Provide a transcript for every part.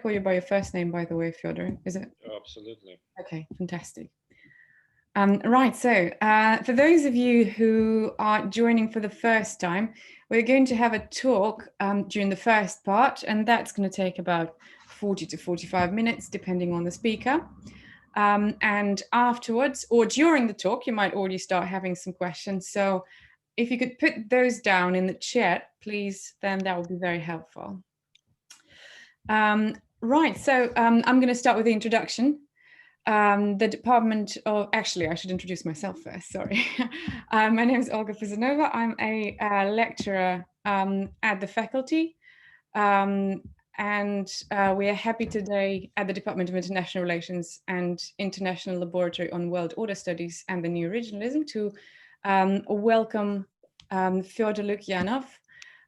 call you by your first name, by the way, Fyodor? Is it? Absolutely. Okay, fantastic. Right, so for those of you who are joining for the first time, we're going to have a talk during the first part, and that's going to take about 40 to 45 minutes, depending on the speaker. And afterwards, or during the talk, you might already start having some questions. So if you could put those down in the chat, please, then that would be very helpful. Right, so I'm going to start with the introduction. The Department of, actually, I should introduce myself first, sorry. My name is Olga Fizanova. I'm a lecturer at the faculty. And we are happy today at the Department of International Relations and International Laboratory on World Order Studies and the New Regionalism to welcome Fyodor Lukyanov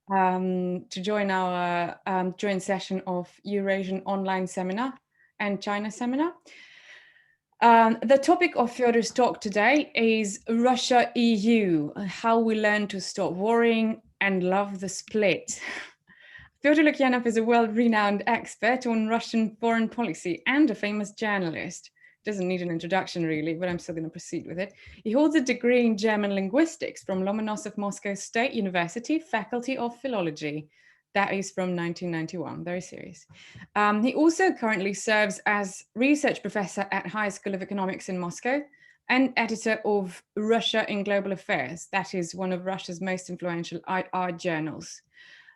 to join our joint session of Eurasian Online Seminar and China Seminar. The topic of Fyodor's talk today is Russia-EU, how we learn to stop worrying and love the split. Fyodor Lukyanov is a world-renowned expert on Russian foreign policy and a famous journalist. Doesn't need an introduction really, but I'm still going to proceed with it. He holds a degree in German Linguistics from Lomonosov Moscow State University, Faculty of Philology. That is from 1991, very serious. He also currently serves as research professor at High School of Economics in Moscow and editor of Russia in Global Affairs. That is one of Russia's most influential art journals.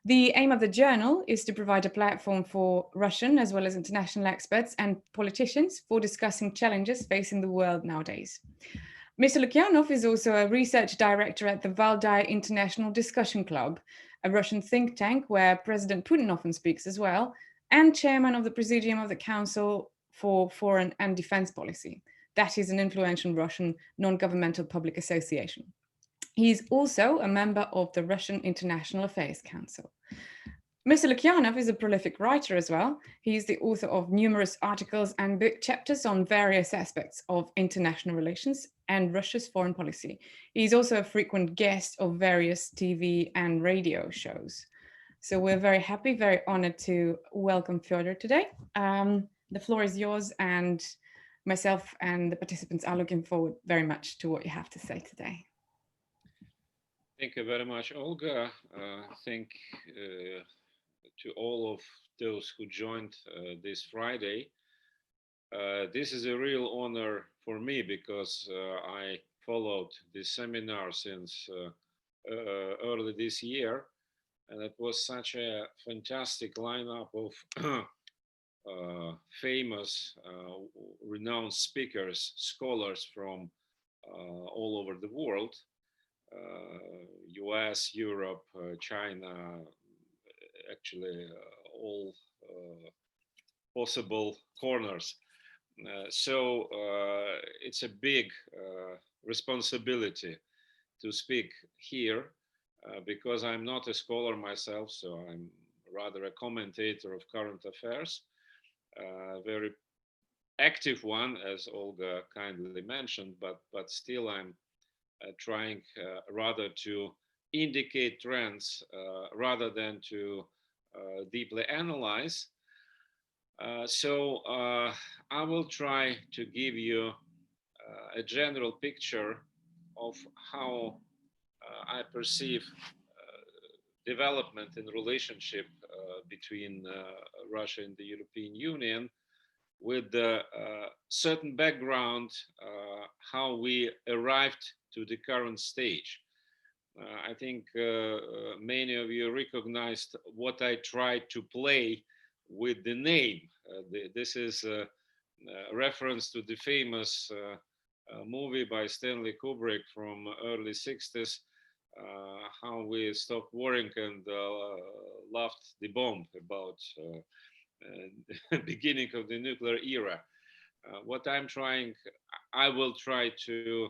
The aim of the journal is to provide a platform for Russian as well as international experts and politicians for discussing challenges facing the world nowadays. Mr. Lukyanov is also a research director at the Valdai International Discussion Club, a Russian think tank where President Putin often speaks as well, and chairman of the Presidium of the Council for Foreign and Defense Policy. That is an influential Russian non-governmental public association. He's also a member of the Russian International Affairs Council. Mr. Lukyanov is a prolific writer as well. He's the author of numerous articles and book chapters on various aspects of international relations and Russia's foreign policy. He's also a frequent guest of various TV and radio shows. So we're very happy, very honored to welcome Fyodor today. The floor is yours, and myself and the participants are looking forward very much to what you have to say today. Thank you very much, Olga. Thank to all of those who joined this Friday. This is a real honor for me because I followed this seminar since early this year, and it was such a fantastic lineup of famous, renowned speakers, scholars from all over the world. US, Europe, China, actually all possible corners. So it's a big responsibility to speak here because I'm not a scholar myself, so I'm rather a commentator of current affairs, very active one, as Olga kindly mentioned, but still I'm trying rather to indicate trends rather than to deeply analyze. So I will try to give you a general picture of how I perceive development in relationship between Russia and the European Union, with a certain background how we arrived to the current stage. I think many of you recognized what I tried to play with the name. This is a reference to the famous movie by Stanley Kubrick from early 60s, how we stopped worrying and loved the bomb, about beginning of the nuclear era. What I will try to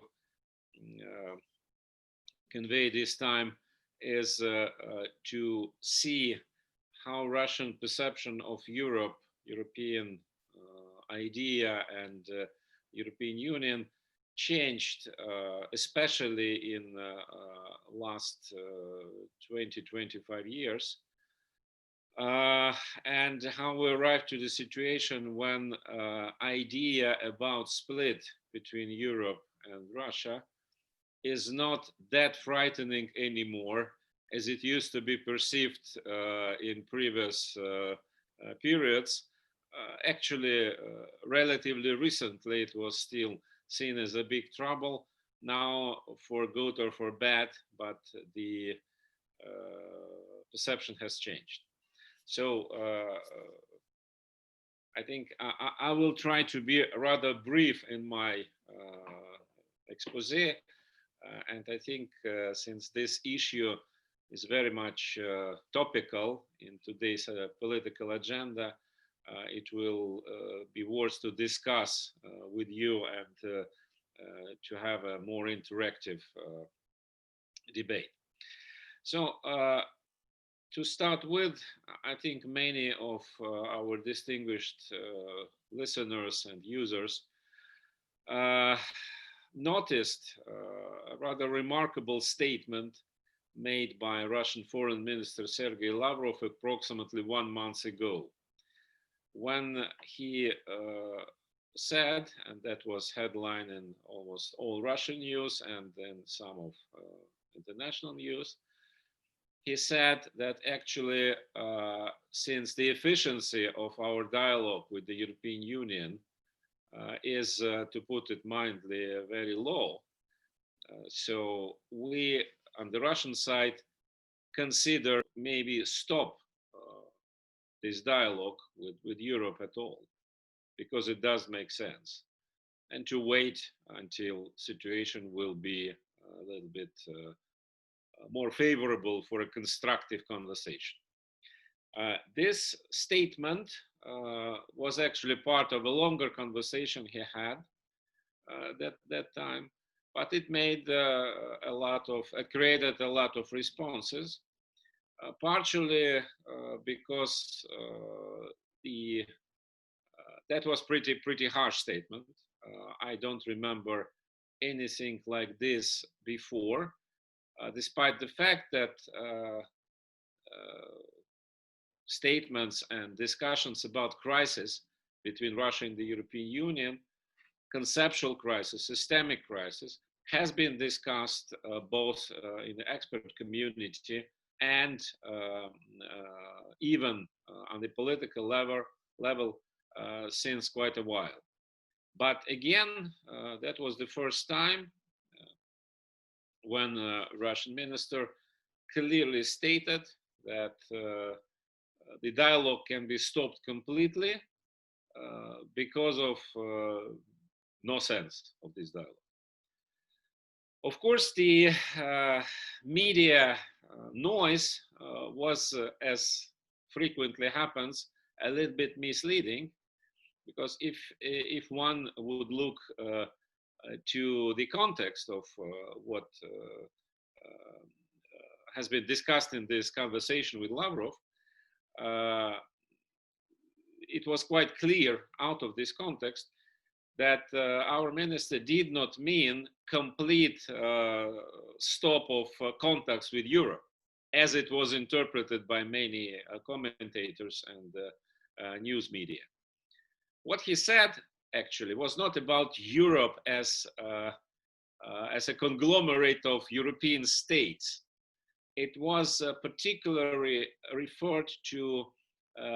convey this time is to see how Russian perception of Europe, European idea and European Union changed, especially in last 20-25 years. and how we arrived to the situation when idea about split between Europe and Russia is not that frightening anymore as it used to be perceived in previous periods. Actually, relatively recently, it was still seen as a big trouble. Now, for good or for bad, but the perception has changed. So I think I will try to be rather brief in my expose. And I think since this issue is very much topical in today's political agenda, it will be worth to discuss with you and to have a more interactive debate. So to start with, I think many of our distinguished listeners and users noticed a rather remarkable statement made by Russian Foreign Minister Sergei Lavrov approximately 1 month ago, when he said, and that was headline in almost all Russian news and then some of international news, he said that actually since the efficiency of our dialogue with the European Union is, to put it mildly, very low, so we on the Russian side consider maybe stop this dialogue with Europe at all, because it does make sense, and to wait until situation will be a little bit more favorable for a constructive conversation. This statement was actually part of a longer conversation he had that time, but it made created a lot of responses, partially because that was pretty harsh statement. I don't remember anything like this before, despite the fact that statements and discussions about crisis between Russia and the European Union, conceptual crisis, systemic crisis, has been discussed both in the expert community and even on the political level since quite a while. But again, that was the first time when a Russian minister clearly stated that the dialogue can be stopped completely because of no sense of this dialogue. Of course, the media noise was, as frequently happens, a little bit misleading, because if one would look to the context of what has been discussed in this conversation with Lavrov, it was quite clear out of this context that our minister did not mean complete stop of contacts with Europe, as it was interpreted by many commentators and news media. What he said actually was not about Europe as a conglomerate of European states. It was particularly referred to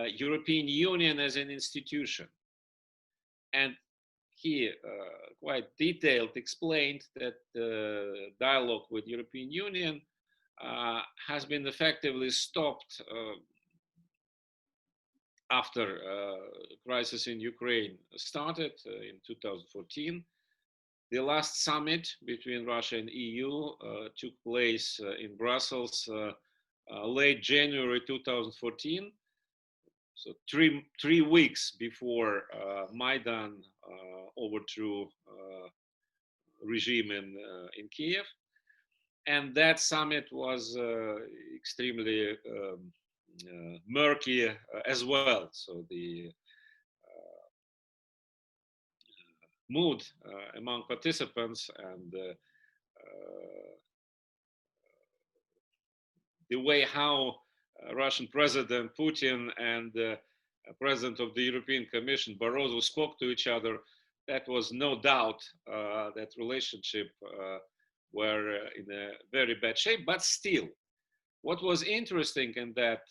European Union as an institution. And he quite detailed explained that the dialogue with European Union has been effectively stopped after crisis in Ukraine started in 2014. The last summit between Russia and EU took place in Brussels late January 2014. So three weeks before Maidan overthrew regime in Kiev, and that summit was extremely murky as well. So the mood among participants and the way how Russian President Putin and President of the European Commission Barroso spoke to each other, that was no doubt that relationship were in a very bad shape. But still, what was interesting in that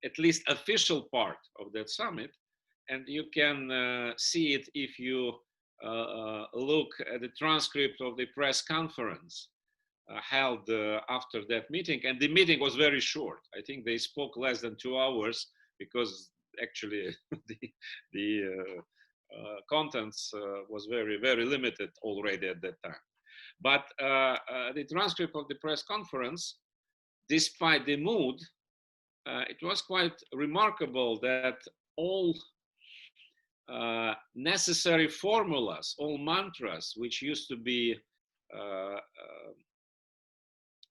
at least official part of that summit, and you can see it if you look at the transcript of the press conference held after that meeting. And the meeting was very short. I think they spoke less than 2 hours because actually the contents was very, very limited already at that time. But the transcript of the press conference, despite the mood, it was quite remarkable that all necessary formulas, all mantras, which used to be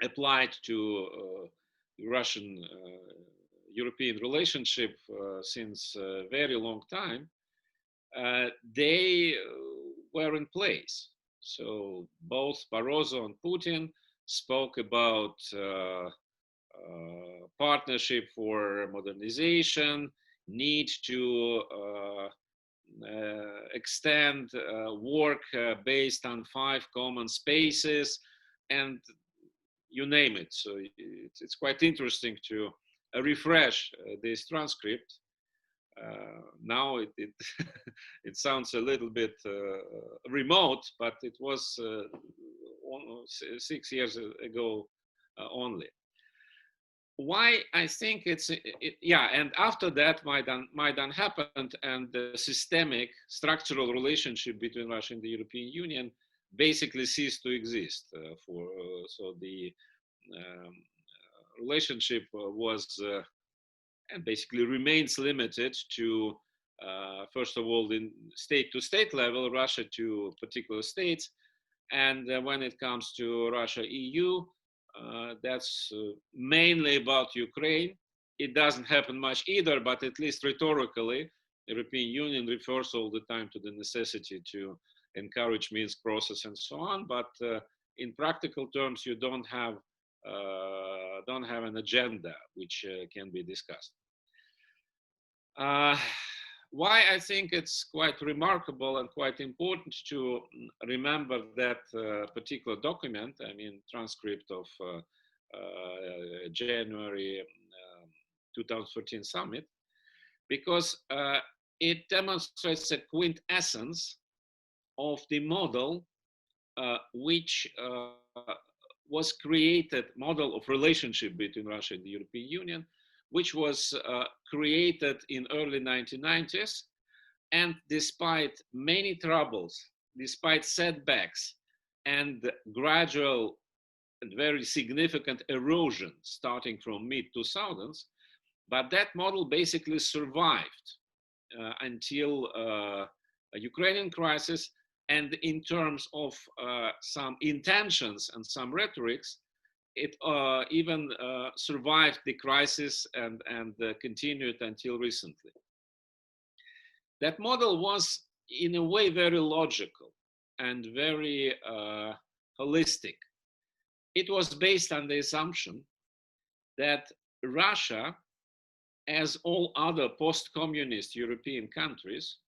applied to Russian-European relationship since a very long time, they were in place. So both Barroso and Putin spoke about partnership for modernization, need to extend work based on 5 common spaces, and you name it. So it's quite interesting to refresh this transcript. Now it sounds a little bit remote, but it was 6 years ago only. Why I think yeah, and after that Maidan happened, and the systemic structural relationship between Russia and the European Union basically ceased to exist. So the relationship was and basically remains limited to first of all the state-to-state level, Russia to particular states, and when it comes to Russia-EU, that's mainly about Ukraine. It doesn't happen much either, but at least rhetorically, the European Union refers all the time to the necessity to encourage Minsk process and so on. But in practical terms, you don't have an agenda which can be discussed. Why I think it's quite remarkable and quite important to remember that particular document, I mean, transcript of January 2014 summit, because it demonstrates a quintessence of the model which was created, model of relationship between Russia and the European Union, which was created in early 1990s. And despite many troubles, despite setbacks and gradual and very significant erosion starting from mid-2000s, but that model basically survived until a Ukrainian crisis. And in terms of some intentions and some rhetorics, it even survived the crisis and continued until recently. That model was, in a way, very logical and very holistic. It was based on the assumption that Russia, as all other post-communist European countries,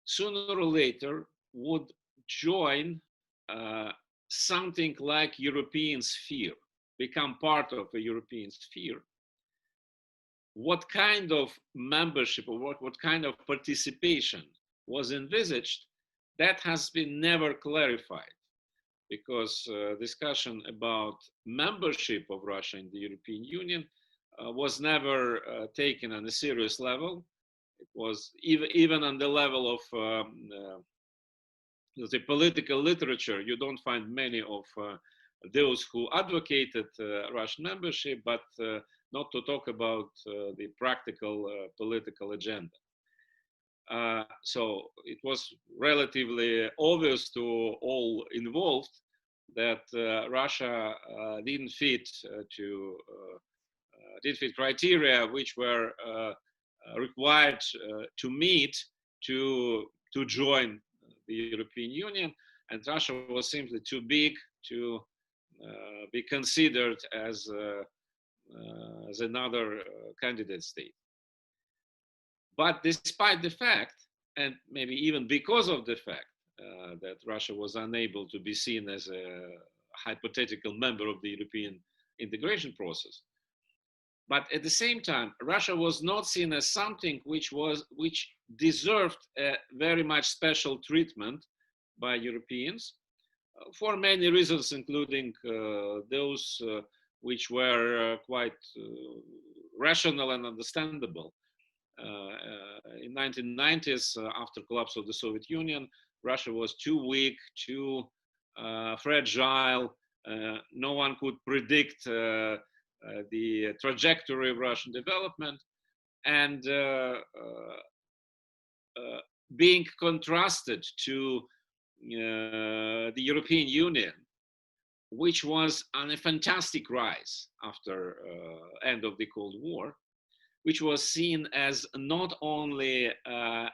sooner or later would join something like European sphere, become part of a European sphere. What kind of membership or what kind of participation was envisaged, that has been never clarified, because discussion about membership of Russia in the European Union was never taken on a serious level. It was even on the level of the political literature. You don't find many of those who advocated Russian membership, but not to talk about the practical political agenda. So it was relatively obvious to all involved that Russia didn't fit criteria which were required to meet to join the European Union, and Russia was simply too big to be considered as as another candidate state. But despite the fact, and maybe even because of the fact that Russia was unable to be seen as a hypothetical member of the European integration process, but at the same time, Russia was not seen as something which deserved a very much special treatment by Europeans for many reasons, including those which were quite rational and understandable. In 1990s, after collapse of the Soviet Union, Russia was too weak, too fragile. No one could predict the trajectory of Russian development, and being contrasted to the European Union, which was on a fantastic rise after end of the Cold War, which was seen as not only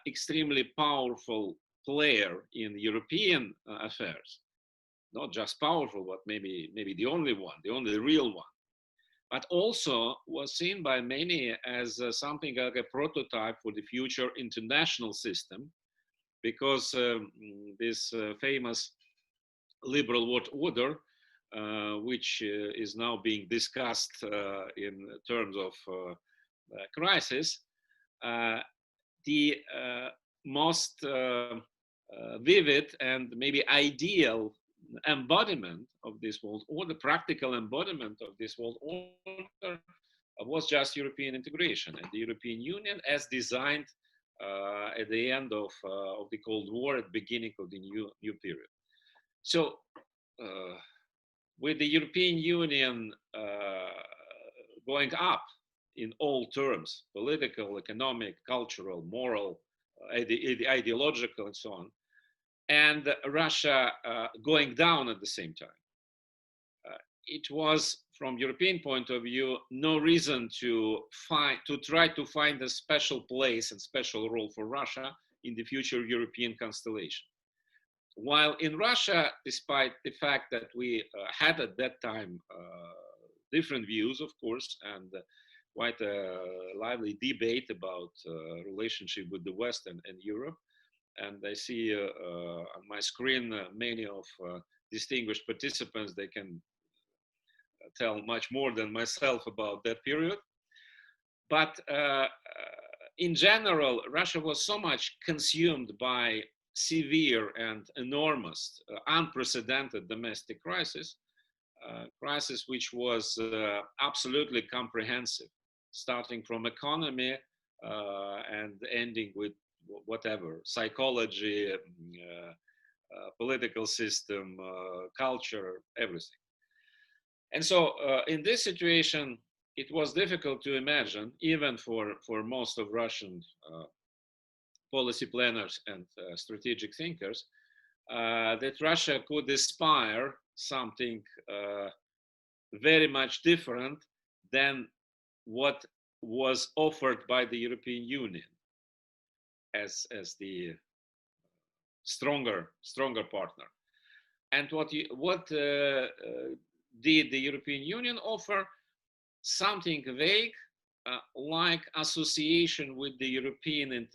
extremely powerful player in European affairs, not just powerful, but maybe the only one, the only real one, but also was seen by many as something like a prototype for the future international system, because this famous liberal world order, which is now being discussed in terms of crisis, the most vivid and maybe ideal embodiment of this world order, practical embodiment of this world order, was just European integration and the European Union as designed at the end of the Cold War, at the beginning of the new period. So with the European Union going up in all terms, political, economic, cultural, moral, ideological, and so on, and Russia going down at the same time, it was, from European point of view, no reason to try to find a special place and special role for Russia in the future European constellation. While in Russia, despite the fact that we had at that time different views, of course, and quite a lively debate about relationship with the West and Europe, and I see on my screen many of distinguished participants. They can tell much more than myself about that period. But in general, Russia was so much consumed by severe and enormous, unprecedented domestic crisis, crisis which was absolutely comprehensive, starting from economy and ending with whatever, psychology, political system, culture, everything. And so in this situation, it was difficult to imagine, even for most of Russian policy planners and strategic thinkers, that Russia could aspire something very much different than what was offered by the European Union as the stronger partner. And what did the European Union offer? Something vague, like association with the European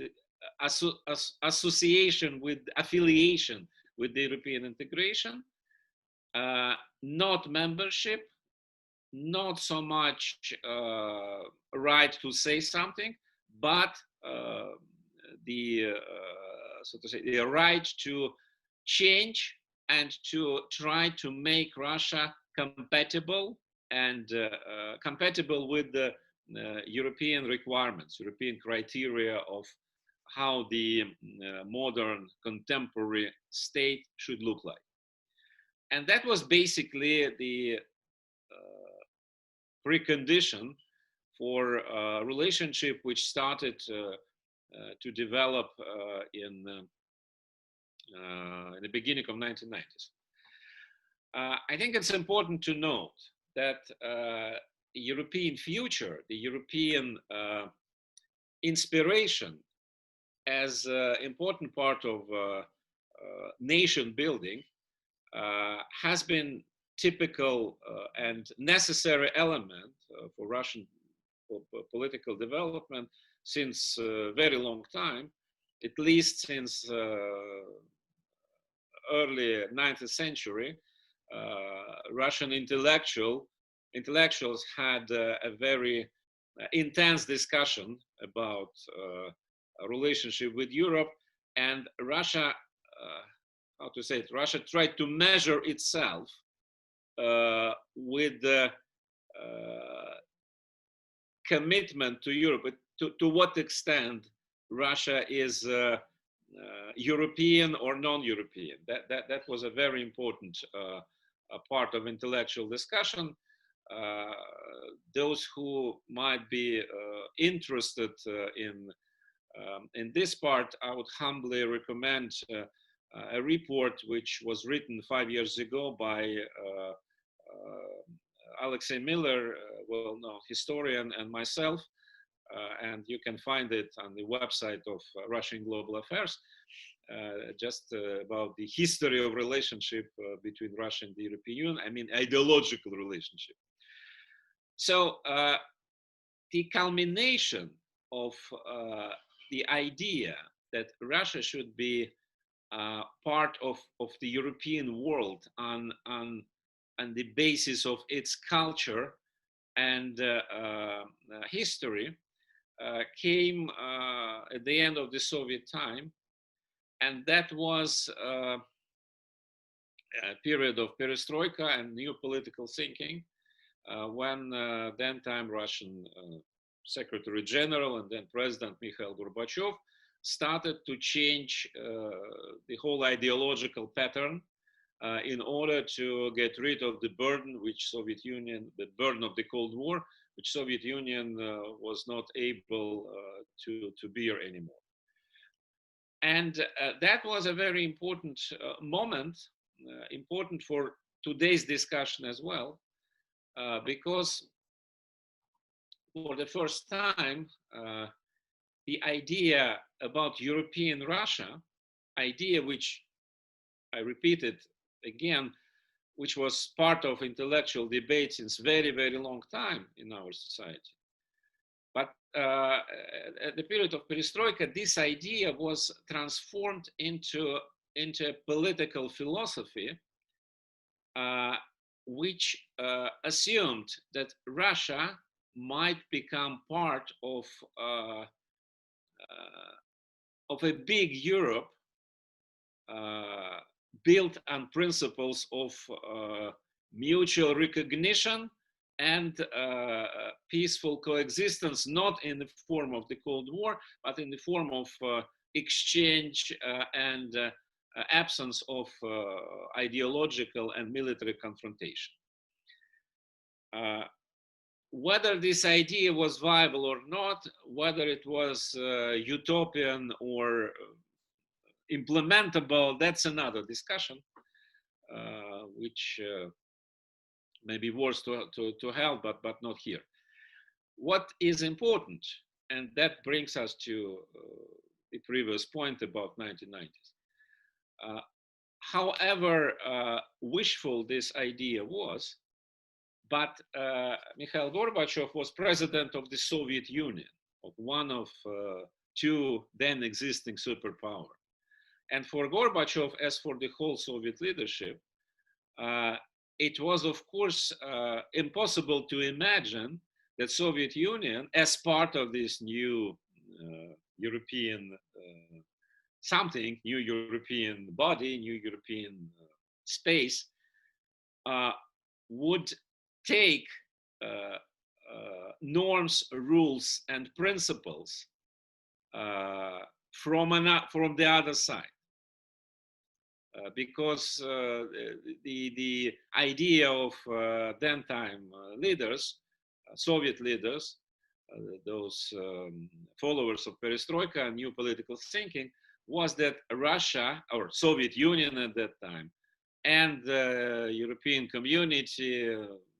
association with affiliation with the European integration, not membership, not so much right to say something, but the so to say, the right to change and to try to make Russia compatible and compatible with the European requirements, European criteria of how the modern contemporary state should look like. And that was basically the precondition for a relationship which started to develop in the beginning of 1990s. I think it's important to note that European future, the European inspiration as an important part of nation building has been typical and necessary element for Russian political development since a very long time, at least since early 19th century. Russian intellectuals had a very intense discussion about a relationship with Europe, and Russia, how to say it, Russia tried to measure itself with the commitment to Europe, to what extent Russia is European or non-European. That was a very important part of intellectual discussion. Those who might be interested in this part, I would humbly recommend a report which was written 5 years ago by Alexei Miller, well-known historian, and myself, and you can find it on the website of Russian Global Affairs, just about the history of relationship between Russia and the European Union, I mean ideological relationship. So the culmination of the idea that Russia should be part of the European world on the basis of its culture and history came at the end of the Soviet time, and that was a period of perestroika and new political thinking, when then time Russian Secretary General and then President Mikhail Gorbachev started to change the whole ideological pattern in order to get rid of the burden which Soviet Union, the burden of the Cold War, which Soviet Union was not able to bear anymore. And that was a very important moment, important for today's discussion as well, because for the first time, the idea about European Russia, idea which, I repeat it again, which was part of intellectual debate since very, very long time in our society. But at the period of perestroika, this idea was transformed into a political philosophy, which assumed that Russia might become part of a big Europe built on principles of mutual recognition and peaceful coexistence, not in the form of the Cold War, but in the form of exchange and absence of ideological and military confrontation. Whether this idea was viable or not, whether it was utopian or implementable, that's another discussion, which may be worth to have, but not here. What is important, and that brings us to the previous point about 1990s. However wishful this idea was, but Mikhail Gorbachev was president of the Soviet Union, of one of two then existing superpowers. And for Gorbachev, as for the whole Soviet leadership, it was, of course, impossible to imagine that Soviet Union, as part of this new European something, new European body, new European space, would take norms, rules, and principles from the other side. Because the idea of then time leaders, Soviet leaders, those followers of perestroika and new political thinking, was that Russia, or Soviet Union at that time, and the European community,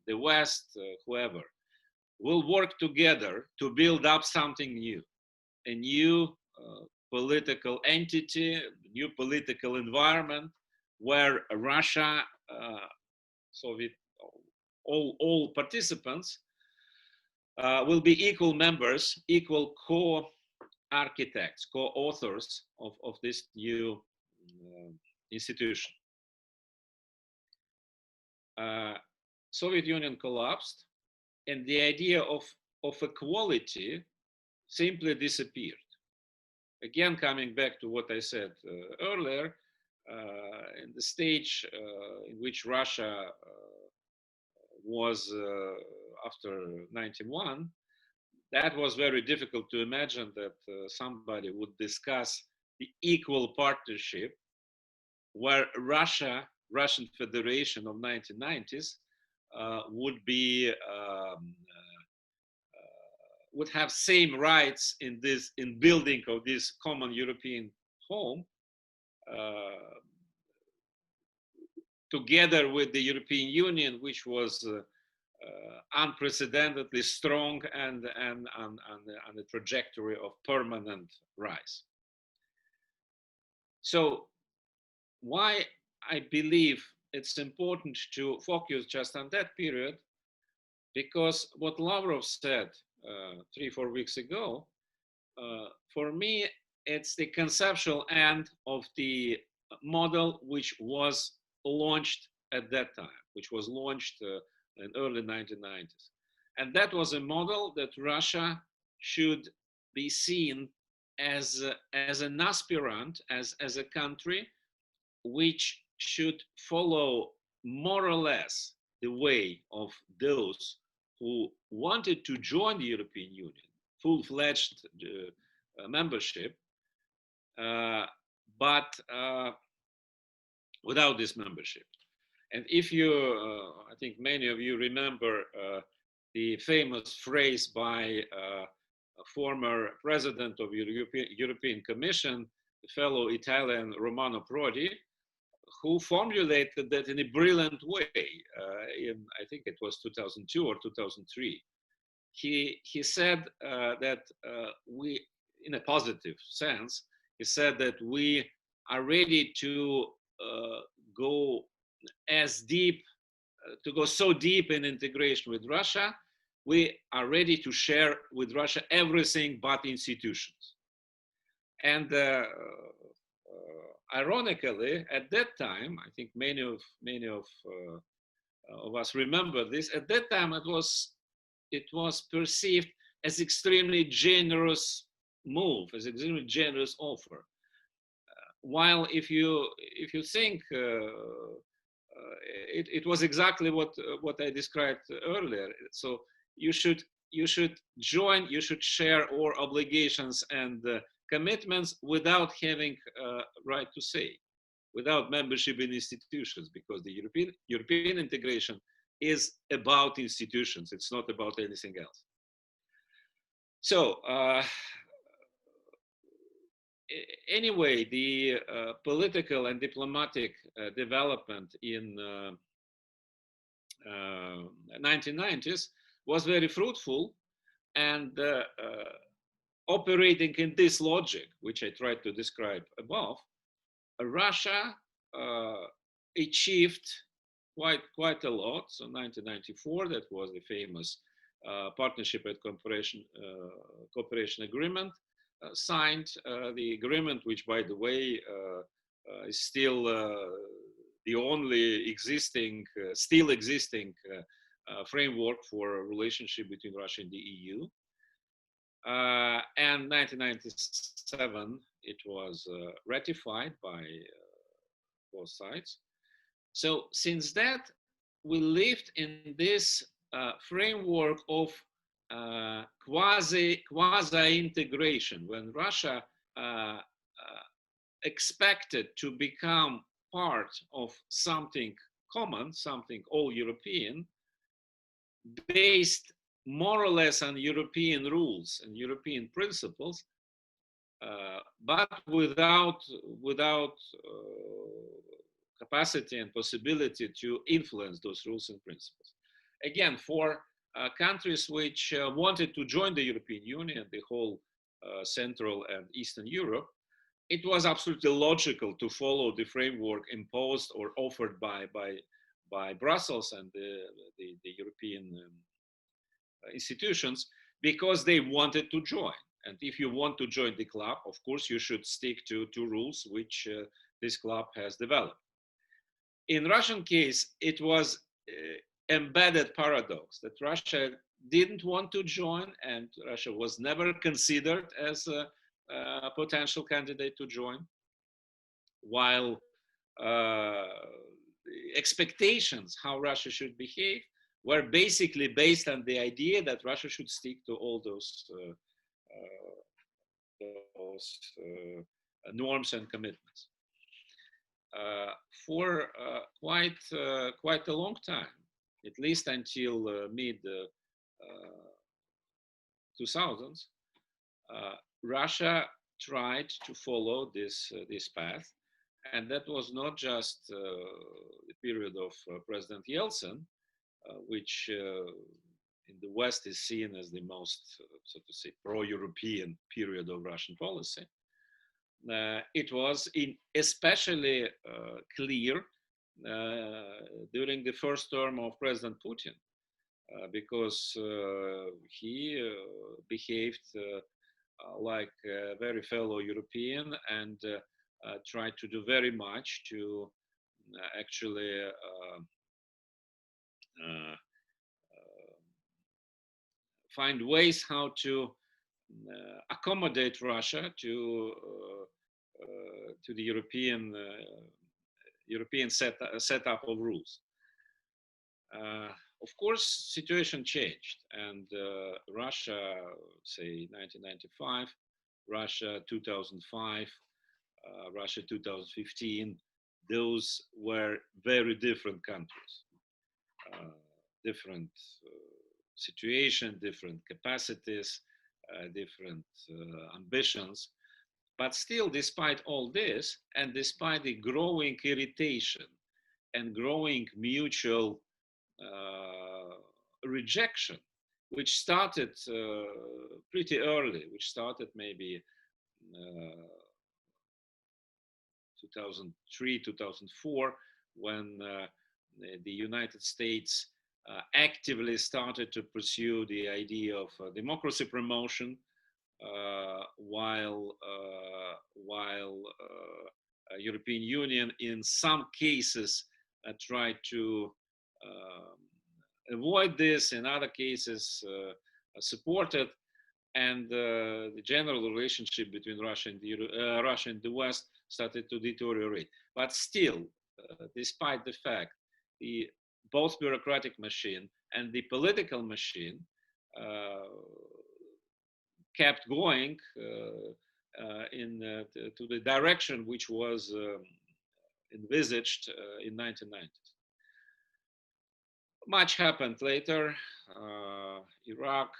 the West, whoever, will work together to build up something new, a new political entity, new political environment, where Russia, Soviet, all participants will be equal members, equal co-architects, co-authors of this new institution. Soviet Union collapsed, and the idea of equality simply disappeared. Again, coming back to what I said earlier, in the stage in which Russia was after 91, that was very difficult to imagine that somebody would discuss the equal partnership where Russian Federation of 1990s would be would have same rights in building of this common European home, together with the European Union, which was unprecedentedly strong and on a trajectory of permanent rise. So why I believe it's important to focus just on that period, because what Lavrov said 3-4 weeks ago, for me, it's the conceptual end of the model which was launched at that time, which was launched in early 1990s. And that was a model that Russia should be seen as an aspirant, as a country which should follow more or less the way of those who wanted to join the European Union, full-fledged membership, but without this membership. And if you, I think many of you remember the famous phrase by a former president of European Commission, the fellow Italian Romano Prodi, who formulated that in a brilliant way I think it was 2002 or 2003. He said that we, in a positive sense, he said that we are ready to go as deep, to go so deep in integration with Russia, we are ready to share with Russia everything but institutions. And ironically, at that time, I think many of us remember this. At that time, it was perceived as extremely generous move, as extremely generous offer. While if you think, it was exactly what I described earlier. So you should join, you should share our obligations and commitments without having right to say, without membership in institutions, because the European integration is about institutions. It's not about anything else. So anyway, the political and diplomatic development in 1990s was very fruitful, and operating in this logic, which I tried to describe above, Russia achieved quite a lot. So 1994, that was the famous Partnership and Cooperation Agreement, signed the agreement, which, by the way, is still the only still existing framework for a relationship between Russia and the EU. And 1997, it was ratified by both sides. So since that, we lived in this framework of quasi-integration, when Russia expected to become part of something common, something all European, based more or less on European rules and European principles, but without capacity and possibility to influence those rules and principles. Again, for countries which wanted to join the European Union, the whole Central and Eastern Europe, it was absolutely logical to follow the framework imposed or offered by Brussels and the European institutions because they wanted to join. And if you want to join the club, of course, you should stick to two rules which this club has developed. In Russian case, it was embedded paradox that Russia didn't want to join, and Russia was never considered as a potential candidate to join, while expectations how Russia should behave were basically based on the idea that Russia should stick to all those norms and commitments. For quite a long time, at least until mid 2000s, Russia tried to follow this path, and that was not just the period of President Yeltsin, which in the West is seen as the most, so to say, pro-European period of Russian policy. It was especially clear during the first term of President Putin, because he behaved like a very fellow European and tried to do very much to actually find ways how to accommodate Russia to the European setup of rules. Of course, situation changed, and Russia, say 1995, Russia 2005, Russia 2015, those were very different countries, different situation, different capacities, different ambitions. But still, despite all this, and despite the growing irritation and growing mutual rejection, which started pretty early, which started maybe 2003, 2004, when the United States actively started to pursue the idea of democracy promotion, while European Union in some cases tried to avoid this, in other cases supported, and the general relationship between Russia and the West started to deteriorate. But still, despite the fact the both bureaucratic machine and the political machine kept going to the direction which was envisaged in 1990s. Much happened later. Iraq,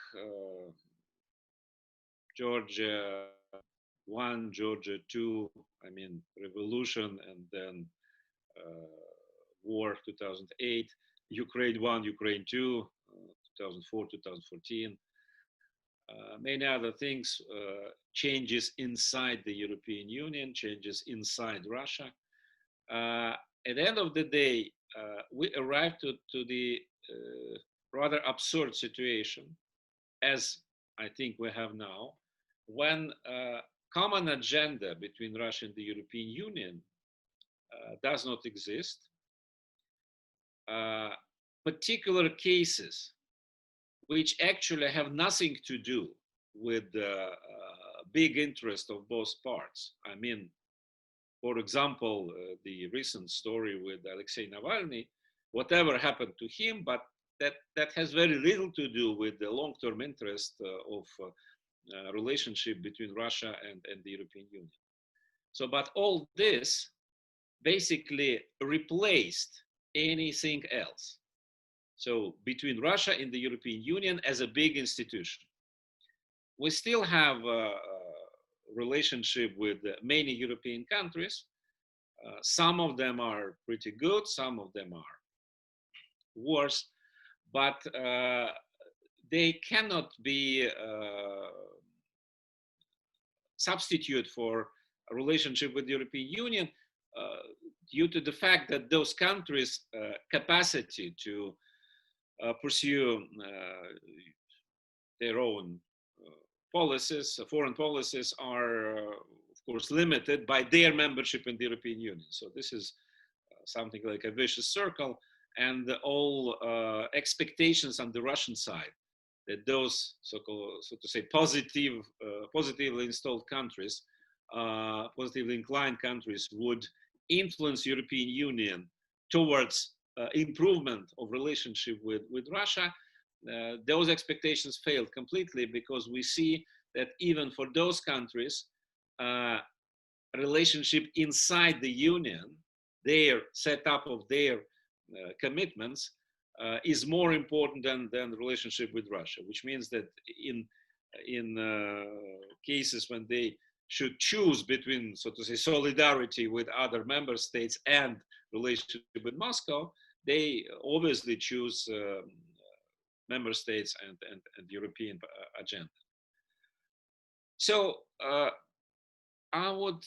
Georgia 1, Georgia 2, I mean, revolution, and then war 2008, Ukraine 1, Ukraine 2, 2004, 2014. Many other things, changes inside the European Union, changes inside Russia. At the end of the day, we arrived to the rather absurd situation, as I think we have now, when a common agenda between Russia and the European Union does not exist. Particular cases which actually have nothing to do with the big interest of both parts. I mean, for example, the recent story with Alexei Navalny, whatever happened to him, but that has very little to do with the long-term interest of relationship between Russia and the European Union. So, but all this basically replaced anything else. So between Russia and the European Union as a big institution, we still have a relationship with many European countries. Some of them are pretty good, some of them are worse, but they cannot be substitute for a relationship with the European Union due to the fact that those countries' capacity to pursue their own policies, foreign policies are, of course, limited by their membership in the European Union. So this is something like a vicious circle, and all expectations on the Russian side that those so-called, so to say, positively installed countries, positively inclined countries would influence European Union towards improvement of relationship with Russia. Those expectations failed completely, because we see that even for those countries, relationship inside the Union, their setup of their commitments, is more important than the relationship with Russia, which means that in cases when they should choose between, so to say, solidarity with other member states and relationship with Moscow, they obviously choose member states and European agenda. So I would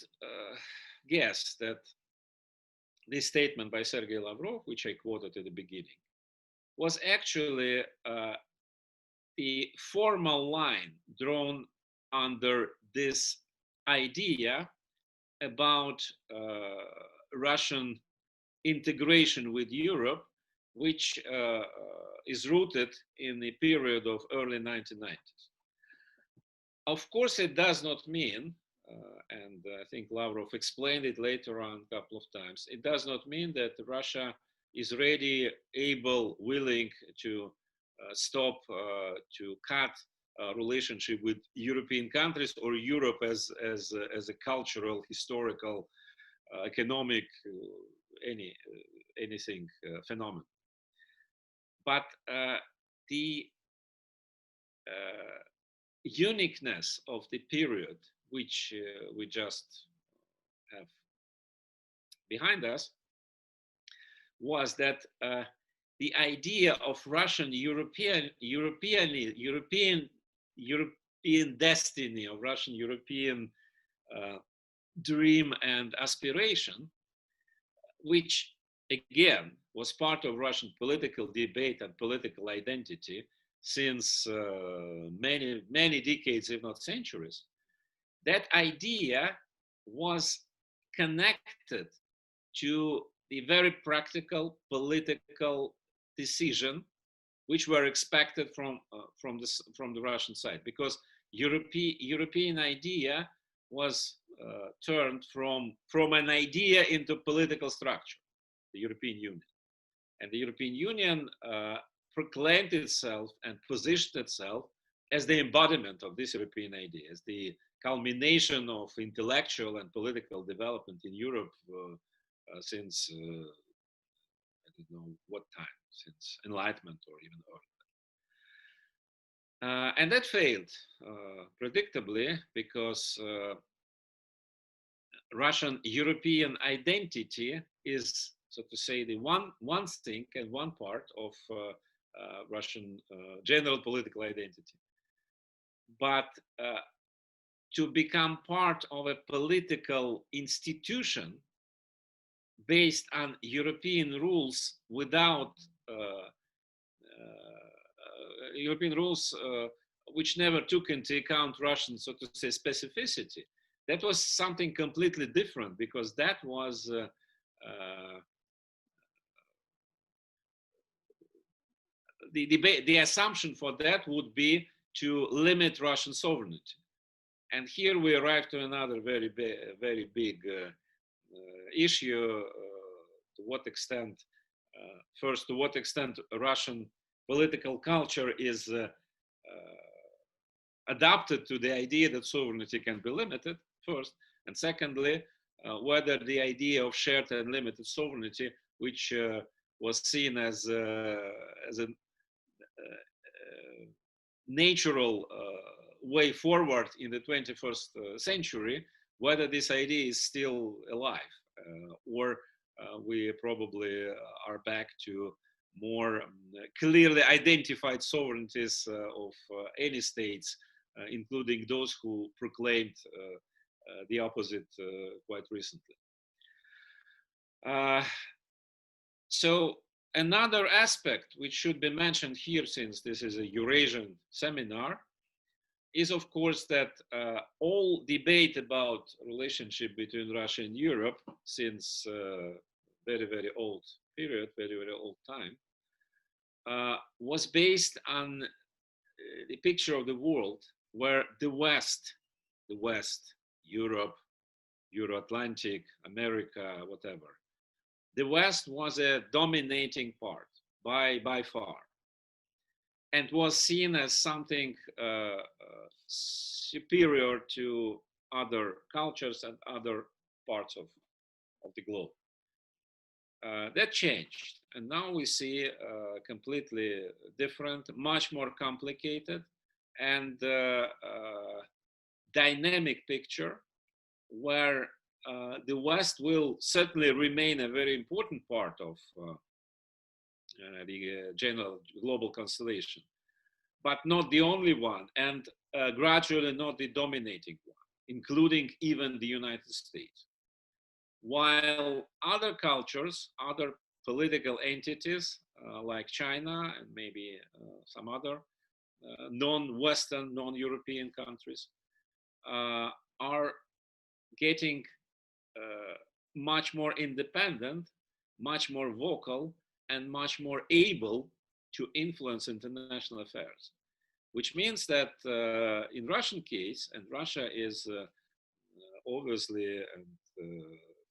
guess that this statement by Sergei Lavrov, which I quoted at the beginning, was actually the formal line drawn under this idea about Russian integration with Europe, which is rooted in the period of early 1990s. Of course, it does not mean, and I think Lavrov explained it later on a couple of times, it does not mean that Russia is ready, able, willing to stop, to cut relationship with European countries or Europe as a cultural, historical, economic, anything phenomenon. But the uniqueness of the period which we just have behind us was that the idea of Russian European destiny, of Russian European dream and aspiration, which again was part of Russian political debate and political identity since many decades, if not centuries. That idea was connected to the very practical political decision which were expected from the Russian side, because European idea was turned from an idea into political structure, the European Union. And the European Union proclaimed itself and positioned itself as the embodiment of this European idea, as the culmination of intellectual and political development in Europe since I don't know what time, since Enlightenment or even earlier. And that failed, predictably, because Russian European identity is, so to say, the one thing and one part of Russian general political identity. But to become part of a political institution based on European rules without European rules which never took into account Russian, so to say, specificity, that was something completely different, because that was the assumption for that would be to limit Russian sovereignty. And here we arrive to another very big issue, to what extent, first, to what extent Russian political culture is adapted to the idea that sovereignty can be limited, first, and secondly, whether the idea of shared and limited sovereignty, which was seen as a natural way forward in the 21st century, whether this idea is still alive, or we probably are back to more clearly identified sovereignties of any states, including those who proclaimed the opposite quite recently. So Another aspect which should be mentioned here, since this is a Eurasian seminar, is of course that all debate about relationship between Russia and Europe since very, very old period, very, very old time, was based on the picture of the world where the West, Europe, Euro-Atlantic, America, whatever, the West was a dominating part by far, and was seen as something superior to other cultures and other parts of the globe. That changed, and now we see a completely different, much more complicated and dynamic picture, where the West will certainly remain a very important part of the general global constellation, but not the only one, and gradually not the dominating one, including even the United States. While other cultures, other political entities like China and maybe some other non-Western, non-European countries are getting much more independent, much more vocal, and much more able to influence international affairs. Which means that in Russian case, and Russia is obviously and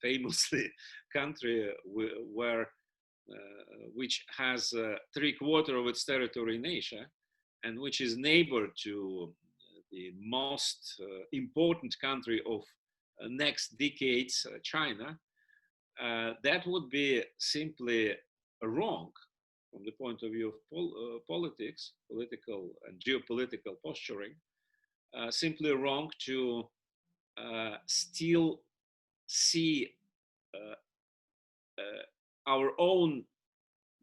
famously country where which has 3/4 of its territory in Asia, and which is neighbor to the most important country of next decades, China, that would be simply wrong from the point of view of politics, political and geopolitical posturing, simply wrong to still see our own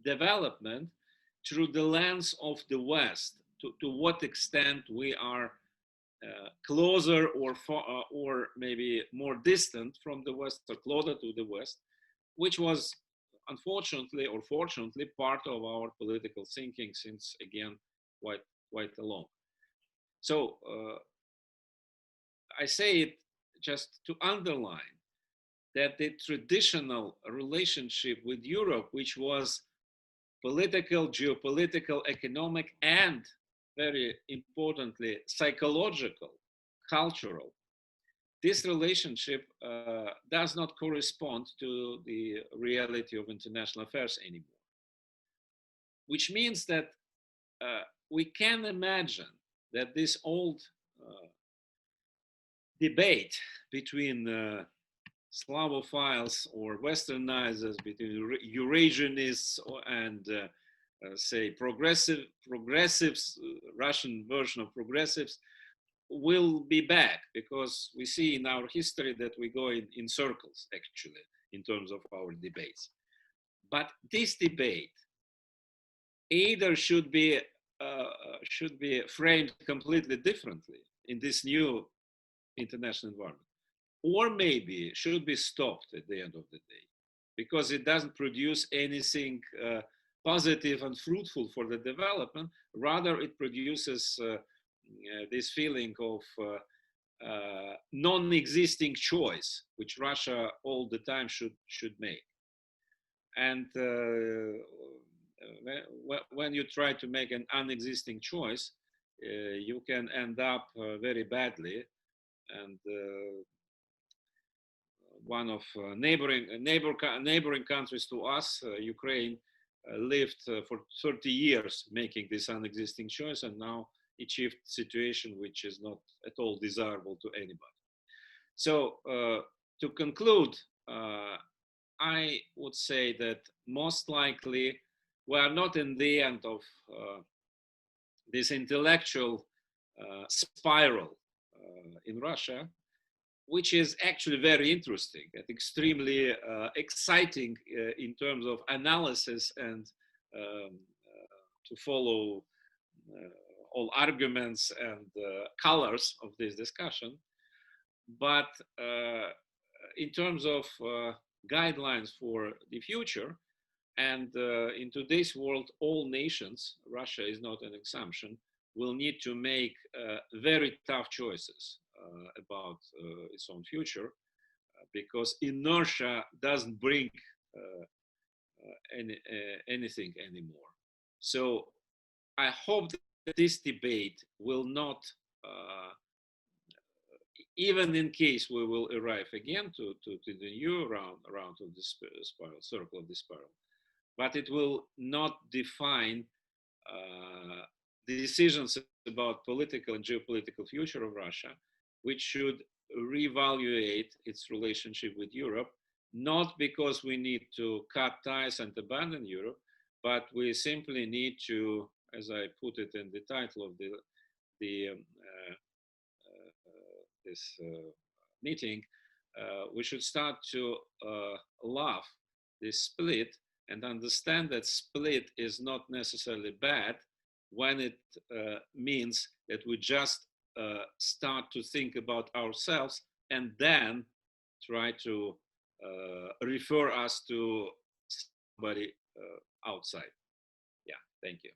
development through the lens of the West, to what extent we are closer or maybe more distant from the West, or closer to the West, which was unfortunately or fortunately part of our political thinking since, again, quite long. So I say it just to underline that the traditional relationship with Europe, which was political, geopolitical, economic, and very importantly, psychological, cultural, this relationship does not correspond to the reality of international affairs anymore. Which means that we can imagine that this old debate between Slavophiles or Westernizers, between Eurasianists and say progressives, Russian version of progressives, will be back, because we see in our history that we go in circles actually in terms of our debates. But this debate either should be framed completely differently in this new international environment, or maybe should be stopped at the end of the day, because it doesn't produce anything positive and fruitful for the development. Rather, it produces this feeling of non-existing choice, which Russia all the time should make. And when you try to make an unexisting choice, you can end up very badly. And one of neighboring countries to us, Ukraine, lived for 30 years making this unexisting choice, and now achieved a situation which is not at all desirable to anybody. So to conclude, I would say that most likely we are not in the end of this intellectual spiral in Russia, which is actually very interesting and extremely exciting in terms of analysis and to follow all arguments and colors of this discussion. But in terms of guidelines for the future, And in today's world, all nations, Russia is not an exemption, will need to make very tough choices about its own future, because inertia doesn't bring anything anymore. So I hope that this debate will not, even in case we will arrive again to the new round of this spiral, circle of the spiral, but it will not define the decisions about political and geopolitical future of Russia, which should reevaluate its relationship with Europe, not because we need to cut ties and abandon Europe, but we simply need to, as I put it in the title of this meeting, we should start to love this split and understand that split is not necessarily bad when it means that we just start to think about ourselves and then try to refer us to somebody outside. Yeah, thank you.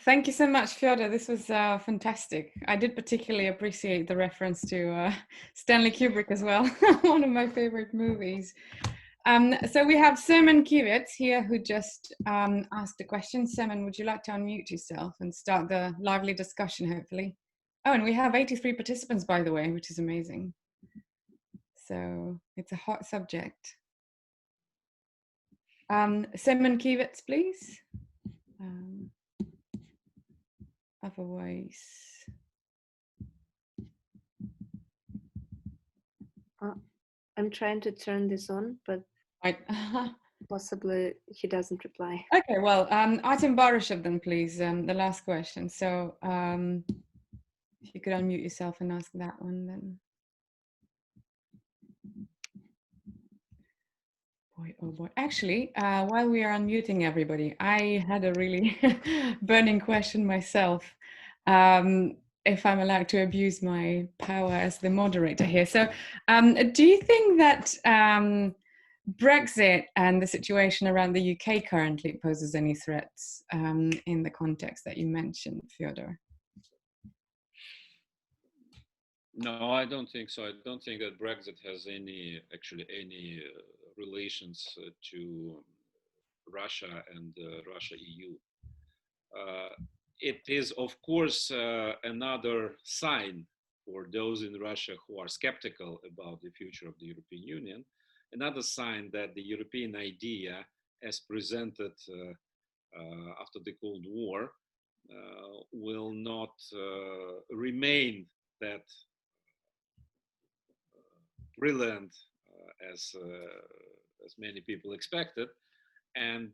Thank you so much, Fyodor. This was fantastic. I did particularly appreciate the reference to Stanley Kubrick as well, one of my favorite movies. So we have Semen Kivets here who just asked a question. Semen, would you like to unmute yourself and start the lively discussion, hopefully? Oh, and we have 83 participants, by the way, which is amazing. So it's a hot subject. Semen Kivets, please. Otherwise, I'm trying to turn this on, but right. possibly he doesn't reply. Okay, well, Artem Baryshev then, please, the last question. So if you could unmute yourself and ask that one then. Boy, oh boy. Actually, while we are unmuting everybody, I had a really burning question myself, if I'm allowed to abuse my power as the moderator here. So do you think that Brexit and the situation around the UK currently poses any threats in the context that you mentioned, Fyodor? No, I don't think so. I don't think that Brexit has any relations to Russia and Russia-EU. It is, of course, another sign for those in Russia who are skeptical about the future of the European Union, another sign that the European idea as presented after the Cold War will not remain that brilliant as many people expected, and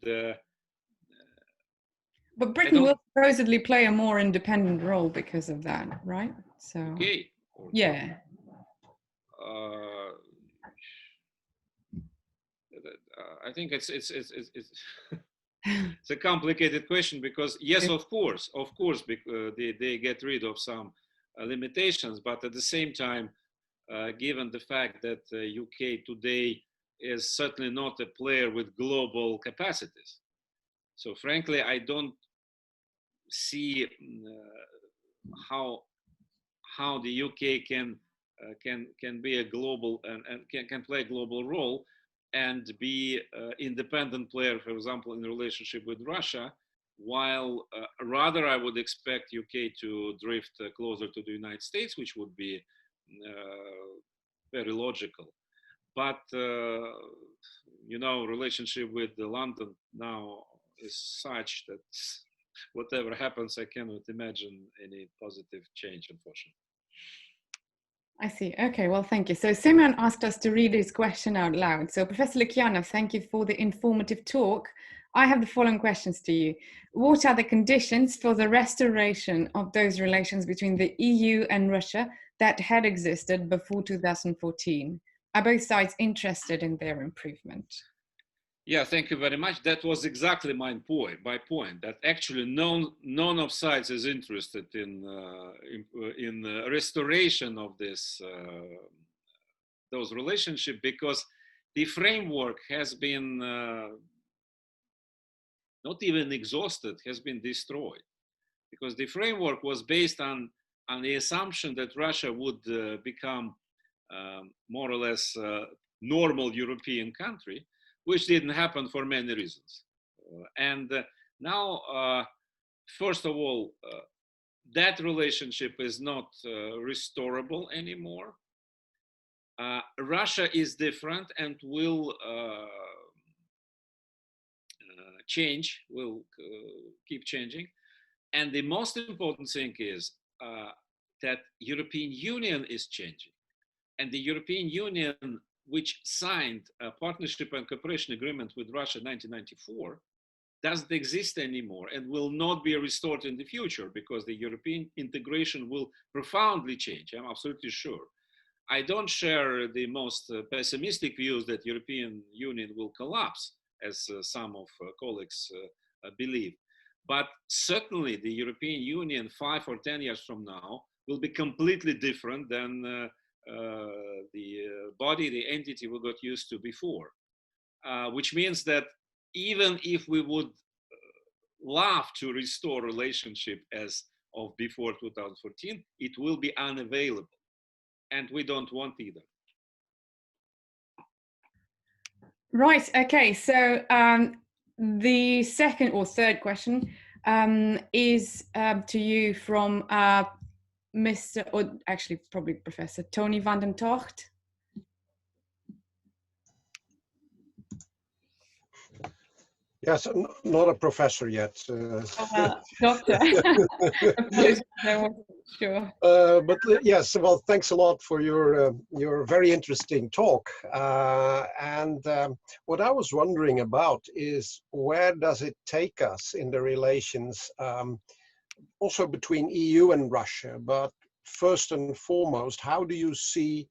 but Britain will supposedly play a more independent role because of that, right? So okay, yeah. I think it's it's a complicated question, because yes, of course, they get rid of some limitations, but at the same time, given the fact that UK today is certainly not a player with global capacities. So frankly, I don't see how the UK can be a global and can play a global role and be independent player, for example, in relationship with Russia, while rather I would expect UK to drift closer to the United States, which would be very logical. But relationship with London now is such that whatever happens, I cannot imagine any positive change, unfortunately. I see. Okay, well, thank you. So Simon asked us to read his question out loud. So Professor Lukyanov, thank you for the informative talk. I have the following questions to you. What are the conditions for the restoration of those relations between the EU and Russia that had existed before 2014? Are both sides interested in their improvement? Yeah, thank you very much. That was exactly my point. That actually none of sides is interested in restoration of those relationships, because the framework has been not even exhausted, has been destroyed. Because the framework was based on the assumption that Russia would become more or less normal European country, which didn't happen for many reasons. Now, first of all, that relationship is not restorable anymore. Russia is different and will change, will keep changing. And the most important thing is that European Union is changing. And the European Union, which signed a partnership and cooperation agreement with Russia in 1994, doesn't exist anymore and will not be restored in the future because the European integration will profoundly change. I'm absolutely sure. I don't share the most pessimistic views that European Union will collapse, as some of colleagues believe. But certainly the European Union 5 or 10 years from now will be completely different than the body, the entity we got used to before. Which means that even if we would love to restore relationship as of before 2014, it will be unavailable. And we don't want either. Right, okay, so the second or third question is to you from Mr. or actually probably Professor Tony van den Tocht. Yes, not a professor yet. Doctor. Apologies, I wasn't sure. But yes, well, thanks a lot for your very interesting talk. What I was wondering about is where does it take us in the relations, also between EU and Russia, but first and foremost, how do you see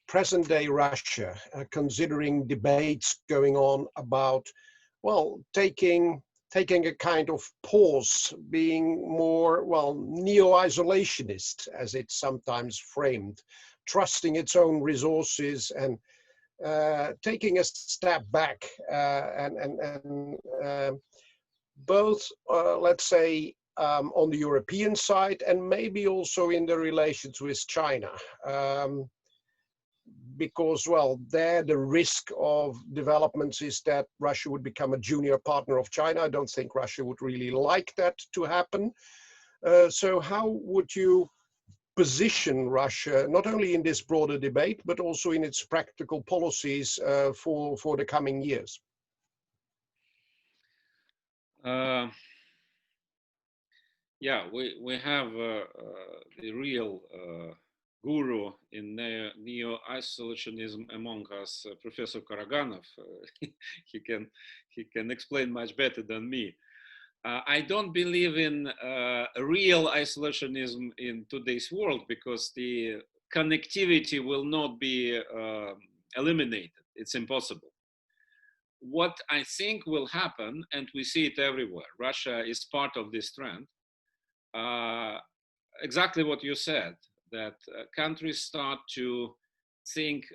present-day Russia, considering debates going on about, well, taking a kind of pause, being more, well, neo-isolationist, as it's sometimes framed, trusting its own resources and taking a step back and both, let's say, on the European side and maybe also in the relations with China. Because, well, there the risk of developments is that Russia would become a junior partner of China. I don't think Russia would really like that to happen. So how would you position Russia, not only in this broader debate, but also in its practical policies for the coming years? Yeah, we have the real guru in neo-isolationism among us, Professor Karaganov. He can explain much better than me. I don't believe in real isolationism in today's world because the connectivity will not be eliminated. It's impossible. What I think will happen, and we see it everywhere, Russia is part of this trend, exactly what you said, that countries start to think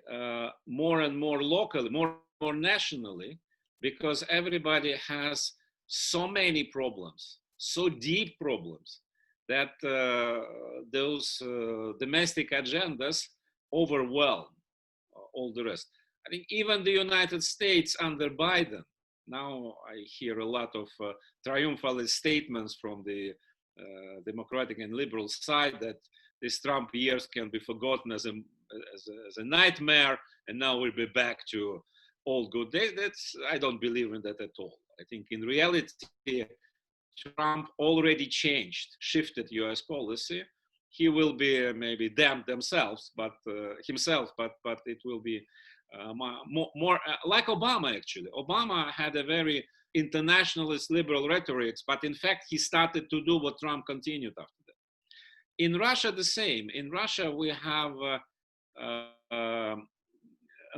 more and more locally, more nationally, because everybody has so many problems, so deep problems, that those domestic agendas overwhelm all the rest. I think even the United States under Biden, now I hear a lot of triumphal statements from the Democratic and liberal side that these Trump years can be forgotten as a nightmare, and now we'll be back to old good days. I don't believe in that at all. I think in reality, Trump already shifted U.S. policy. He will be maybe damned himself, but it will be more like Obama, actually. Obama had a very internationalist liberal rhetoric, but in fact, he started to do what Trump continued after that. In Russia, the same. In Russia, we have a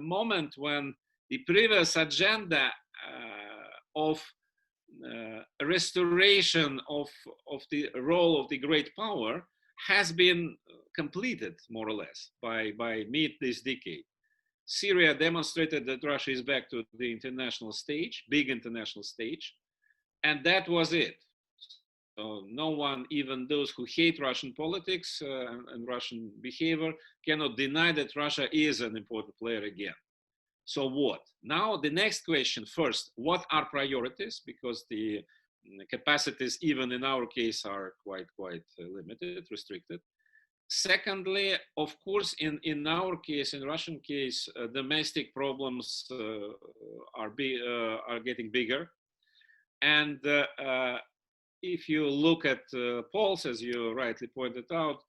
moment when the previous agenda of restoration of the role of the great power has been completed, more or less, by mid this decade. Syria demonstrated that Russia is back to the international stage, big international stage, and that was it. So no one, even those who hate Russian politics and Russian behavior, cannot deny that Russia is an important player again. So what? Now the next question, first, what are priorities? Because the capacities, even in our case, are quite limited, restricted. Secondly, of course, in our case, in Russian case, domestic problems are getting bigger. And if you look at polls, as you rightly pointed out,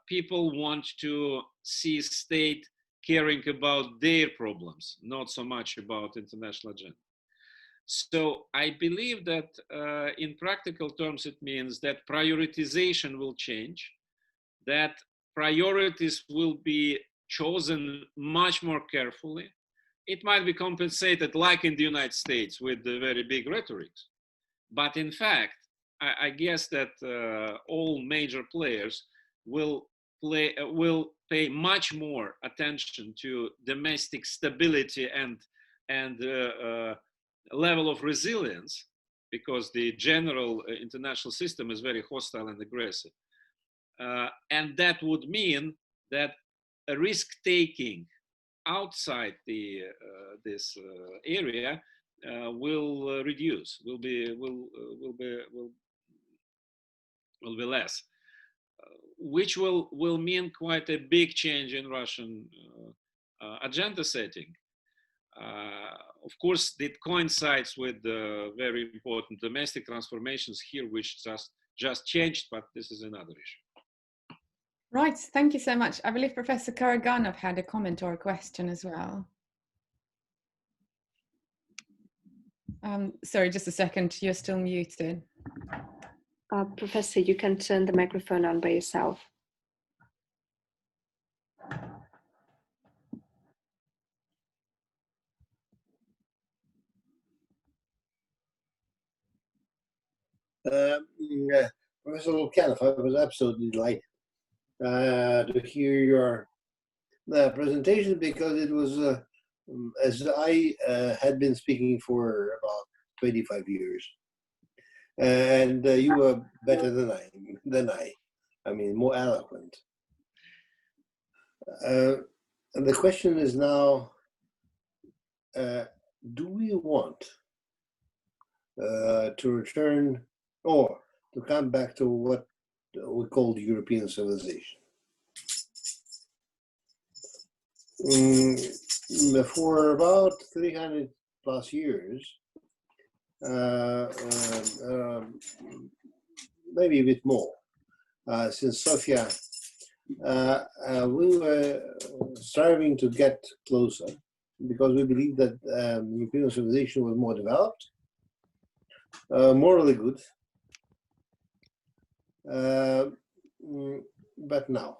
people want to see state caring about their problems, not so much about international agenda. So I believe that in practical terms, it means that prioritization will change, that priorities will be chosen much more carefully. It might be compensated like in the United States with the very big rhetoric. But in fact, I guess that all major players will pay much more attention to domestic stability and level of resilience, because the general international system is very hostile and aggressive. And that would mean that a risk-taking outside this area will reduce, will be less, which will mean quite a big change in Russian agenda setting. Of course, it coincides with the very important domestic transformations here, which just changed, but this is another issue. Right, thank you so much. I believe Professor Karaganov had a comment or a question as well. Sorry, just a second, you're still muted. Professor, you can turn the microphone on by yourself. Professor Lukyanov, I was absolutely delighted to hear your presentation, because it was, as I had been speaking for about 25 years. And you were better than I. I mean, more eloquent. And the question is now, do we want to return or to come back to what we call European civilization? For about 300 plus years, maybe a bit more, since Sofia, we were striving to get closer, because we believe that European civilization was more developed, morally good. But now,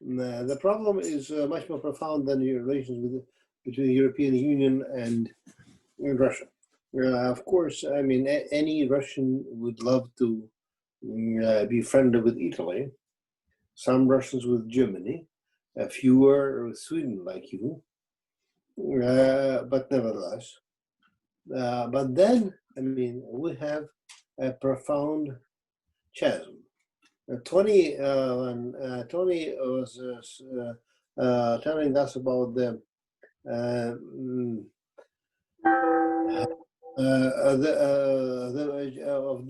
the problem is much more profound than the relations between the European Union and Russia. Of course, I mean, any Russian would love to be friendly with Italy, some Russians with Germany, fewer with Sweden like you, but nevertheless. But then, I mean, we have a profound chasm. Tony was telling us about the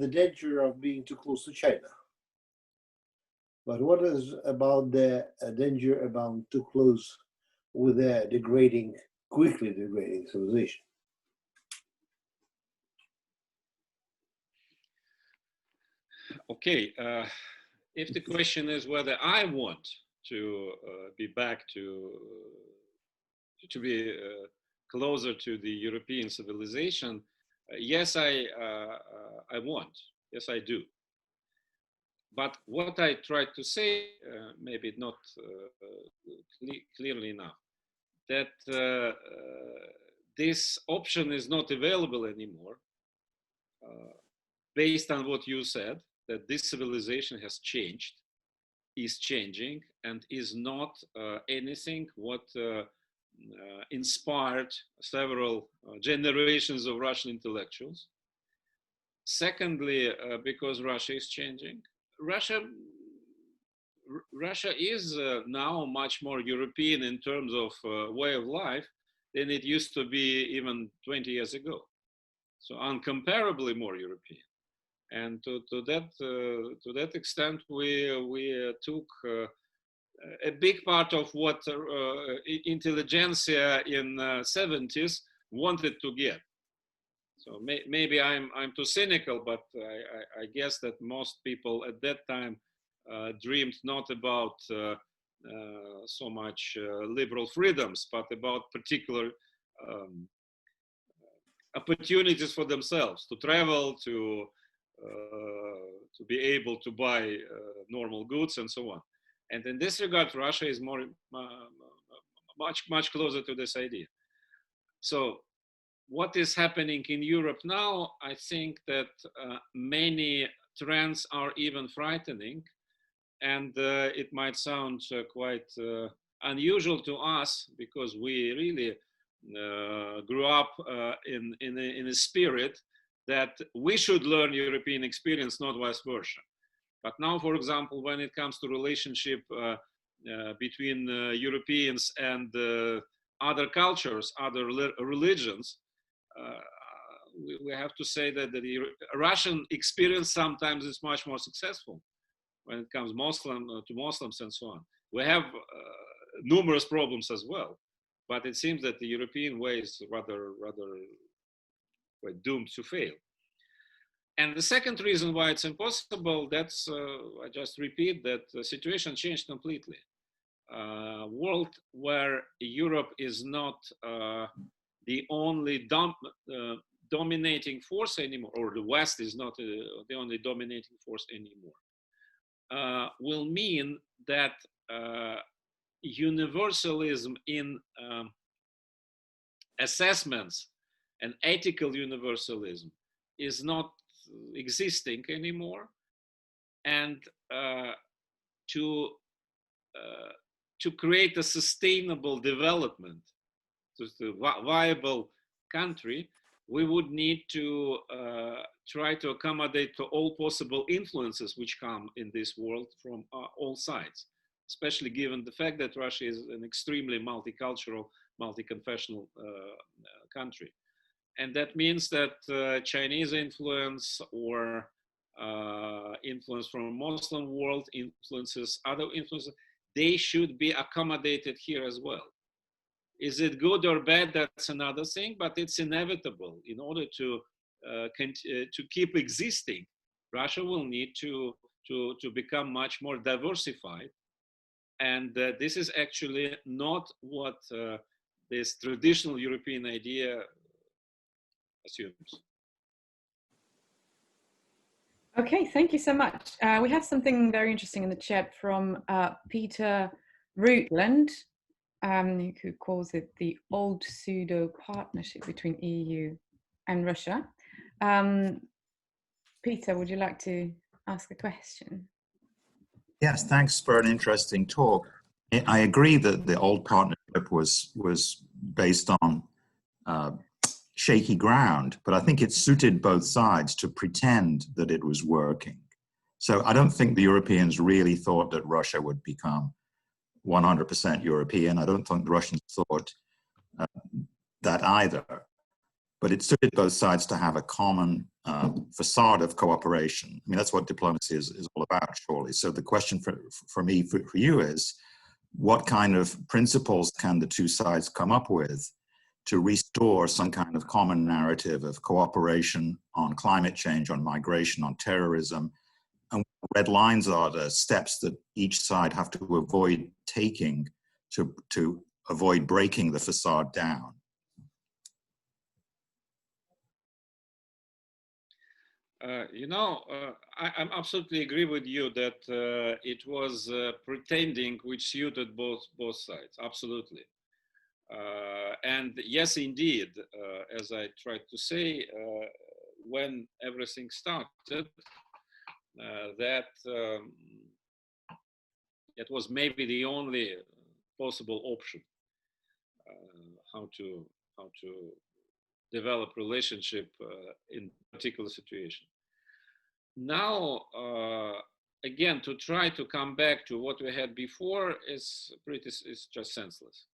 danger of being too close to China. But what is about the danger about too close with a quickly degrading civilization? Okay, if the question is whether I want to be back to be closer to the European civilization, yes, I want. Yes, I do. But what I tried to say, maybe not clearly enough, that this option is not available anymore, based on what you said, that this civilization has changed, is changing and is not anything what inspired several generations of Russian intellectuals. Secondly, because Russia is changing. Russia is now much more European in terms of way of life than it used to be even 20 years ago. So uncomparably more European. And to that extent, we took a big part of what intelligentsia in 70s wanted to get. So maybe I'm too cynical, but I guess that most people at that time dreamed not about so much liberal freedoms, but about particular opportunities for themselves to travel, to be able to buy normal goods and so on. And in this regard, Russia is much closer to this idea. So what is happening in Europe now, I think that many trends are even frightening. And it might sound quite unusual to us because we really grew up in a spirit that we should learn European experience, not vice versa. But now, for example, when it comes to relationship between Europeans and other cultures, other religions, we have to say that the Russian experience sometimes is much more successful when it comes to Muslims and so on. We have numerous problems as well, but it seems that the European way is rather doomed to fail. And the second reason why it's impossible, that's, I just repeat that the situation changed completely. World where Europe is not the only dominating force anymore, or the West is not the only dominating force anymore, will mean that universalism in assessments and ethical universalism is not existing anymore, and to create a sustainable development, just a viable country, we would need to try to accommodate to all possible influences which come in this world from all sides, especially given the fact that Russia is an extremely multicultural, multi-confessional country. And that means that Chinese influence or influence from Muslim world influences, other influences, they should be accommodated here as well. Is it good or bad? That's another thing, but it's inevitable. In order to keep existing, Russia will need to become much more diversified. And this is actually not what this traditional European idea assumes. Okay, thank you so much. We have something very interesting in the chat from Peter Rootland, who calls it the old pseudo partnership between EU and Russia. Peter, would you like to ask a question? Yes, thanks for an interesting talk. I agree that the old partnership was based on shaky ground, but I think it suited both sides to pretend that it was working. So I don't think the Europeans really thought that Russia would become 100% European. I don't think the Russians thought that either. But it suited both sides to have a common facade of cooperation. I mean, that's what diplomacy is all about, surely. So the question for me, for you is, what kind of principles can the two sides come up with to restore some kind of common narrative of cooperation on climate change, on migration, on terrorism? And red lines are the steps that each side have to avoid taking to avoid breaking the facade down. I absolutely agree with you that it was pretending which suited both sides, absolutely. And yes, indeed, as I tried to say, when everything started, that it was maybe the only possible option how to develop relationship in particular situation. Now, again, to try to come back to what we had before is just senseless.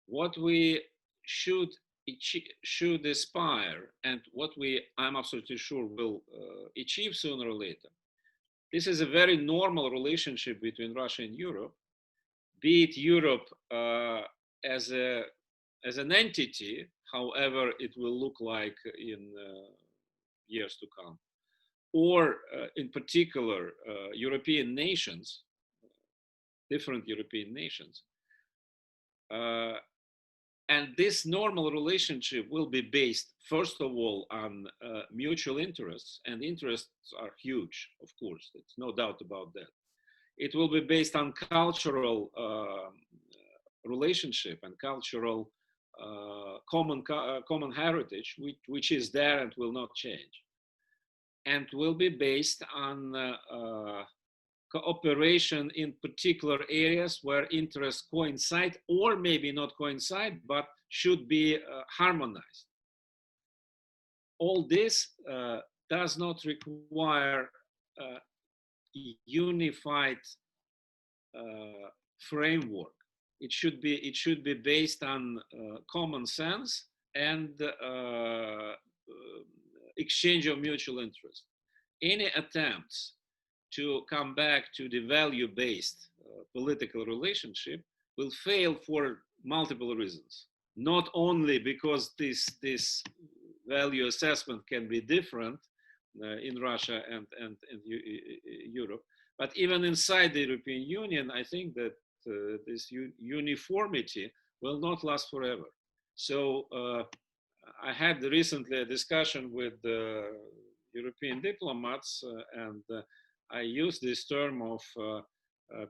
What we should aspire, and what I'm absolutely sure will achieve sooner or later. This is a very normal relationship between Russia and Europe, be it Europe as an entity, however it will look like in years to come, or in particular European nations, different European nations. And this normal relationship will be based, first of all, on mutual interests, and interests are huge, of course, there's no doubt about that. It will be based on cultural relationship and cultural common heritage, which is there and will not change, and will be based on cooperation in particular areas where interests coincide, or maybe not coincide, but should be harmonized. All this does not require a unified framework. It should be based on common sense and exchange of mutual interest. Any attempts to come back to the value-based political relationship will fail for multiple reasons. Not only because this value assessment can be different in Russia and Europe, but even inside the European Union, I think that this uniformity will not last forever. So I had recently a discussion with European diplomats, and I use this term of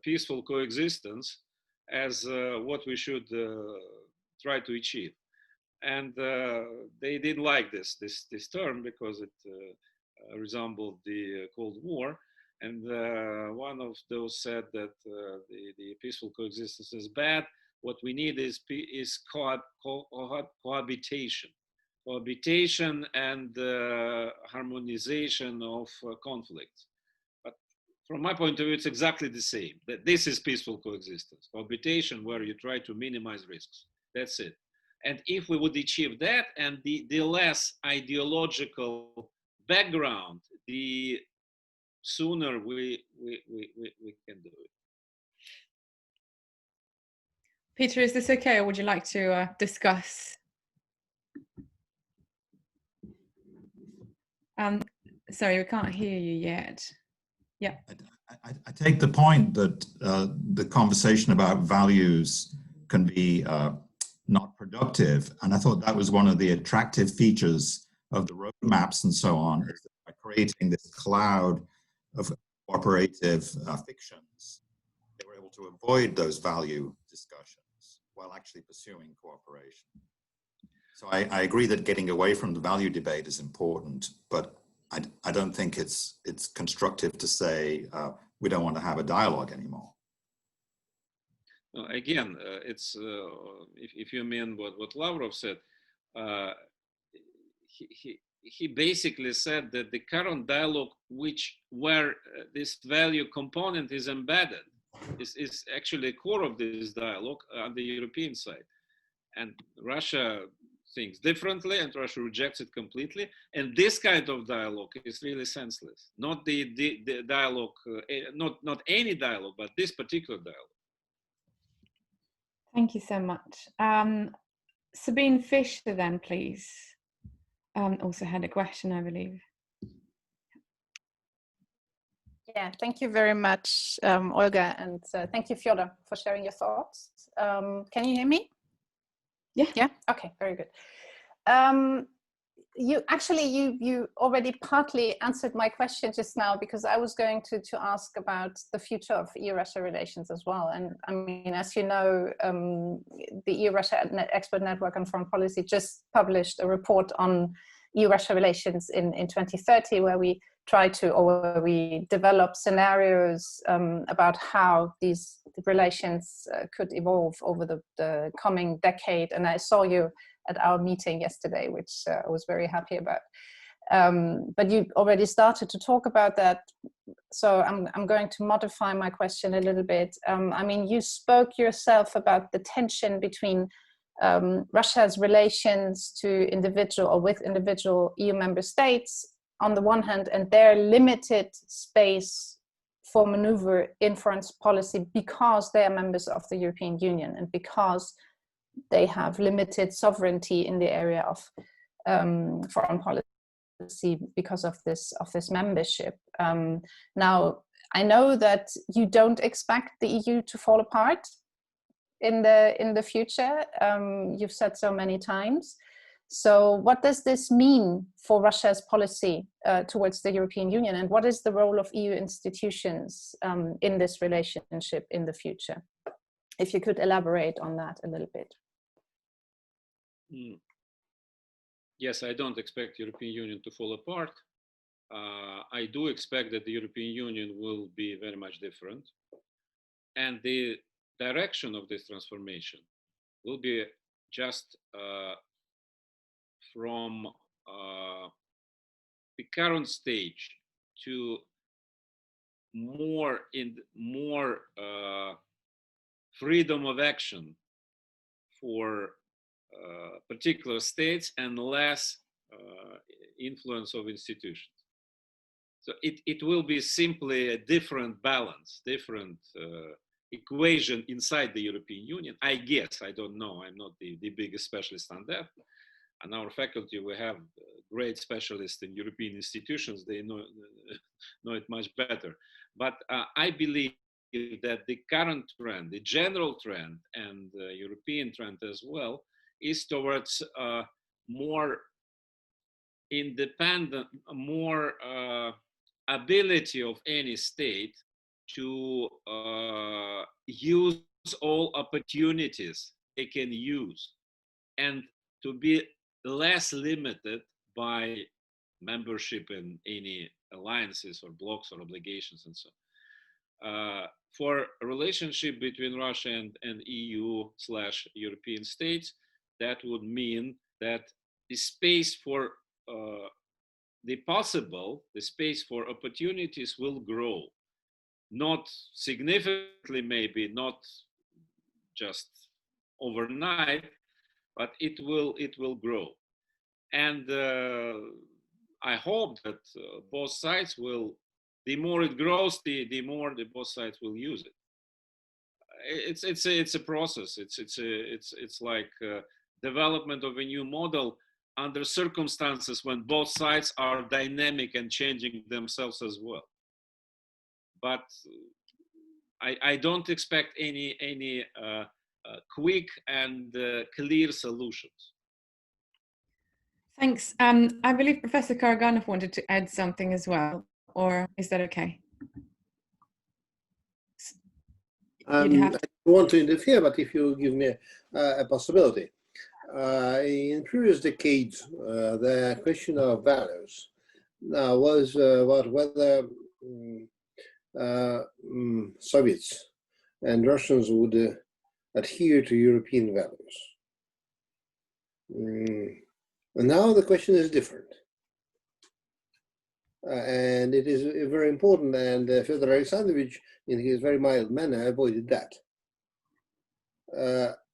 peaceful coexistence as what we should try to achieve. And they didn't like this term because it resembled the Cold War. And one of those said that the peaceful coexistence is bad. What we need is cohabitation and harmonization of conflicts. But from my point of view, it's exactly the same. That this is peaceful coexistence, cohabitation, where you try to minimize risks. That's it. And if we would achieve that, and the less ideological background, the sooner we can do it. Peter, is this okay, or would you like to discuss? Sorry, we can't hear you yet. Yeah. I take the point that the conversation about values can be not productive, and I thought that was one of the attractive features of the roadmaps and so on, is that by creating this cloud of cooperative fictions, they were able to avoid those value discussions while actually pursuing cooperation. So I agree that getting away from the value debate is important, but I don't think it's constructive to say we don't want to have a dialogue anymore. Again, it's if you mean what Lavrov said, he basically said that the current dialogue, where this value component is embedded, is actually a core of this dialogue on the European side, and Russia thinks differently, and Russia rejects it completely. And this kind of dialogue is really senseless. Not the dialogue, not any dialogue, but this particular dialogue. Thank you so much. Sabine Fischer, then, please. Also had a question, I believe. Yeah, thank you very much, Olga, and thank you, Fyodor, for sharing your thoughts. Can you hear me? Yeah. Yeah. Okay. Very good. You already partly answered my question just now, because I was going to ask about the future of EU-Russia relations as well. And I mean, as you know, the EU-Russia Expert Network on Foreign Policy just published a report on EU-Russia relations in 2030, where we try to, or where we develop scenarios about how these relations could evolve over the coming decade. And I saw you at our meeting yesterday, which I was very happy about. But you already started to talk about that, so I'm going to modify my question a little bit. I mean, you spoke yourself about the tension between Russia's relations to individual or with individual EU member states on the one hand, and their limited space for maneuver in foreign policy because they are members of the European Union and because they have limited sovereignty in the area of foreign policy because of this membership. Now, I know that you don't expect the EU to fall apart in the future. You've said so many times. So what does this mean for Russia's policy towards the European Union, and what is the role of EU institutions in this relationship in the future? If you could elaborate on that a little bit. Yes, I don't expect the European Union to fall apart. I do expect that the European Union will be very much different. And the direction of this transformation will be just from the current stage to more freedom of action for particular states and less influence of institutions. So it will be simply a different balance, different equation inside the European Union. I guess, I don't know, I'm not the biggest specialist on that. On our faculty, we have great specialists in European institutions. They know it much better. But I believe that the current trend, the general trend, and the European trend as well, is towards more independent, more ability of any state to use all opportunities they can use, and to be less limited by membership in any alliances or blocs or obligations and so on. For a relationship between Russia and EU/European states, that would mean that the space for the space for opportunities will grow. Not significantly, maybe not just overnight, but it will grow. And I hope that both sides will, the more it grows, the more both sides will use it. It's a process. It's like development of a new model under circumstances when both sides are dynamic and changing themselves as well. But I don't expect any quick and clear solutions. Thanks. I believe Professor Karaganov wanted to add something as well, or is that okay? I don't want to interfere, but if you give me a possibility. In previous decades, the question of values was about whether Soviets and Russians would adhere to European values. And now the question is different. And it is very important, and Fyodor Alexandrovich, in his very mild manner, avoided that.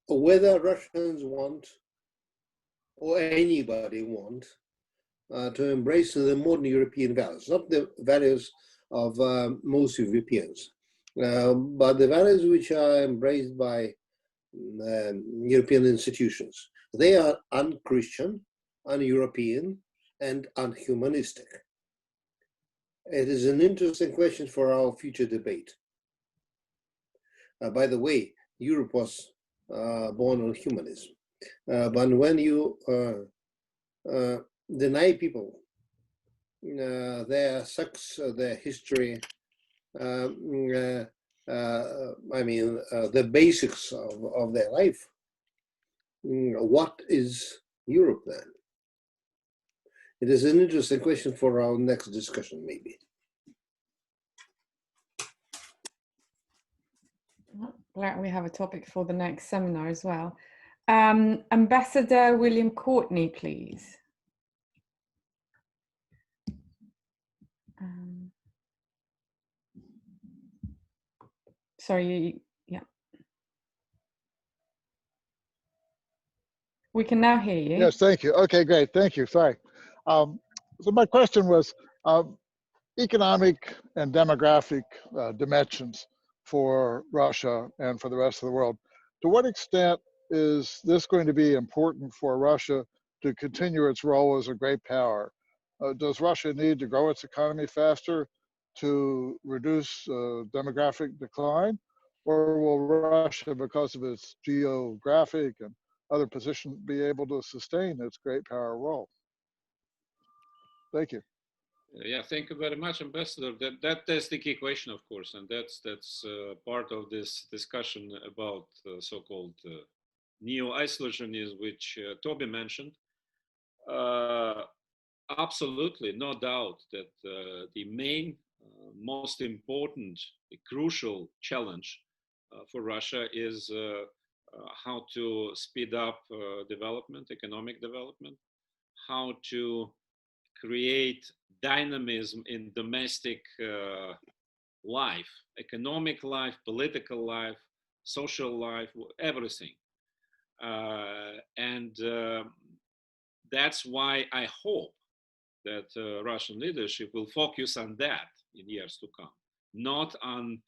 Whether Russians want, or anybody want, to embrace the modern European values, not the values of most Europeans, but the values which are embraced by European institutions. They are un-Christian, un-European, and unhumanistic. It is an interesting question for our future debate. By the way, Europe was born on humanism. But when you deny people their sex, their history, I mean, the basics of their life, what is Europe then? it is an interesting question for our next discussion, maybe. Glad we have a topic for the next seminar as well. Ambassador William Courtney, please. Sorry, yeah. We can now hear you. Yes, thank you. Okay, great. Thank you. Sorry. So my question was economic and demographic dimensions for Russia and for the rest of the world. To what extent is this going to be important for Russia to continue its role as a great power? Does Russia need to grow its economy faster to reduce demographic decline? Or will Russia, because of its geographic and other positions, be able to sustain its great power role? Thank you. Yeah, thank you very much, Ambassador. That's the key question, of course, and that's part of this discussion about so-called neo-isolationism, which Toby mentioned. Absolutely, no doubt that the main, most important, the crucial challenge for Russia is how to speed up development, economic development, how to create dynamism in domestic life, economic life, political life, social life, everything. And that's why I hope that Russian leadership will focus on that in years to come, not on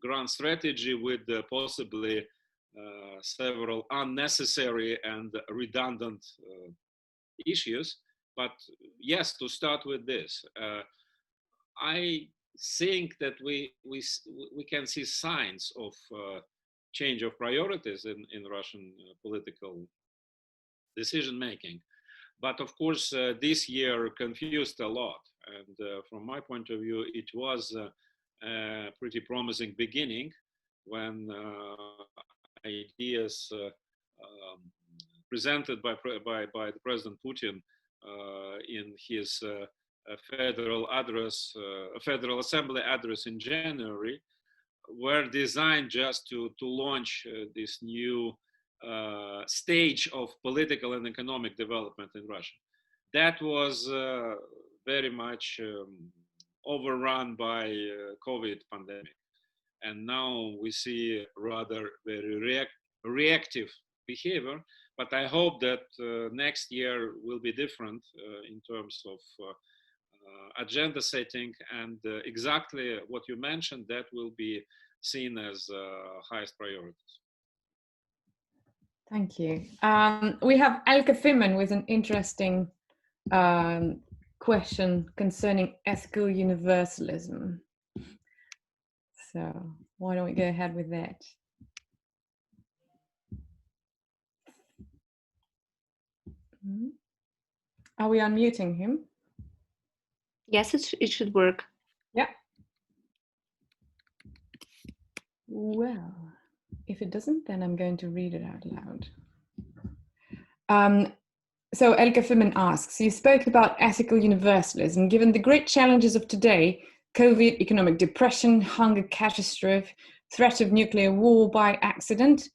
grand strategy with possibly several unnecessary and redundant issues. But yes, to start with this, I think that we can see signs of change of priorities in Russian political decision making. But of course, this year confused a lot. And from my point of view, it was a pretty promising beginning when ideas presented by the President Putin in his federal assembly address in January were designed just to launch this new stage of political and economic development in Russia. That was very much overrun by COVID pandemic. And now we see rather very reactive behavior. But I hope that next year will be different in terms of agenda setting, and exactly what you mentioned, that will be seen as highest priorities. Thank you. We have Elke Fimmen with an interesting question concerning ethical universalism. So why don't we go ahead with that? Are we unmuting him? Yes, it should work. Yeah. Well, if it doesn't, then I'm going to read it out loud. So Elke Fimmen asks, you spoke about ethical universalism. Given the great challenges of today, COVID, economic depression, hunger catastrophe, threat of nuclear war by accident,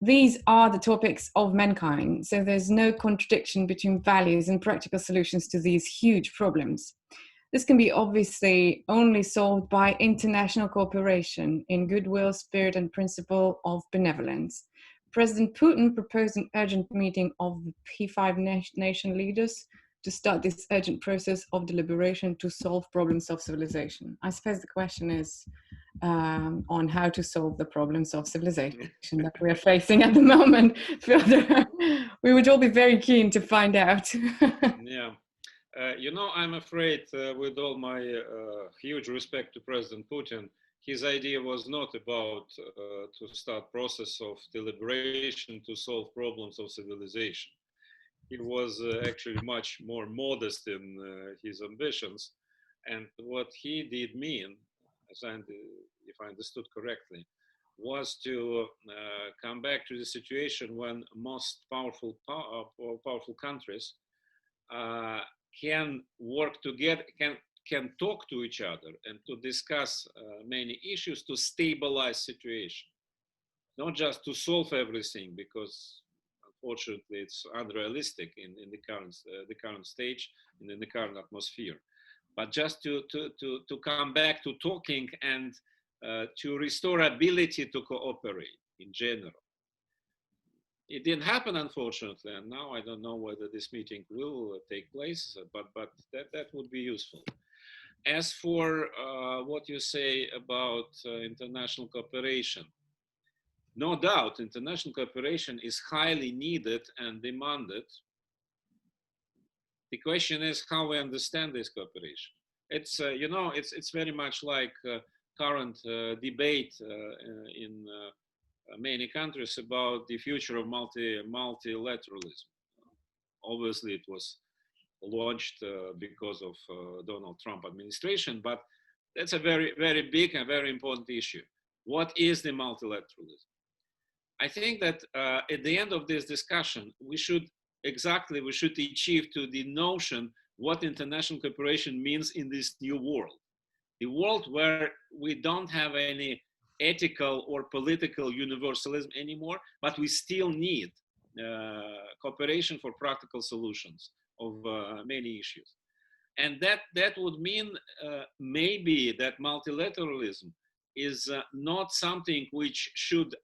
these are the topics of mankind. So there's no contradiction between values and practical solutions to these huge problems. This can be obviously only solved by international cooperation in goodwill, spirit, and principle of benevolence. President Putin proposed an urgent meeting of the P5 nation leaders to start this urgent process of deliberation to solve problems of civilization. I suppose the question is on how to solve the problems of civilization that we are facing at the moment. Fyodor, we would all be very keen to find out. Yeah. You know, I'm afraid with all my huge respect to President Putin, his idea was not about to start process of deliberation to solve problems of civilization. He was actually much more modest in his ambitions. And what he did mean, if I understood correctly, was to come back to the situation when most powerful countries can work together, can talk to each other and to discuss many issues to stabilize situation, not just to solve everything, because unfortunately it's unrealistic in the current stage and in the current atmosphere, but just to come back to talking and to restore ability to cooperate in general. It didn't happen, unfortunately, and now I don't know whether this meeting will take place, but that would be useful. As for what you say about international cooperation, no doubt international cooperation is highly needed and demanded. The question is how we understand this cooperation. It's you know, it's very much like current debate in many countries about the future of multilateralism. Obviously, it was launched because of Donald Trump administration, but that's a very, very big and very important issue. What is the multilateralism? I think that at the end of this discussion, we should achieve to the notion what international cooperation means in this new world. The world where we don't have any ethical or political universalism anymore, but we still need cooperation for practical solutions of many issues. And that would mean maybe that multilateralism is not something which should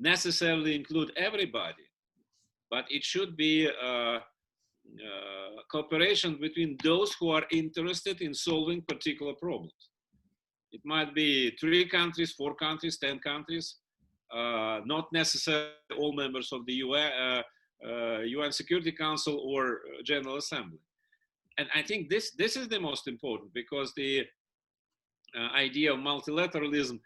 necessarily include everybody, but it should be cooperation between those who are interested in solving particular problems. It might be 3 countries, 4 countries, 10 countries, not necessarily all members of the UN Security Council or General Assembly. And I think this is the most important, because the idea of multilateralism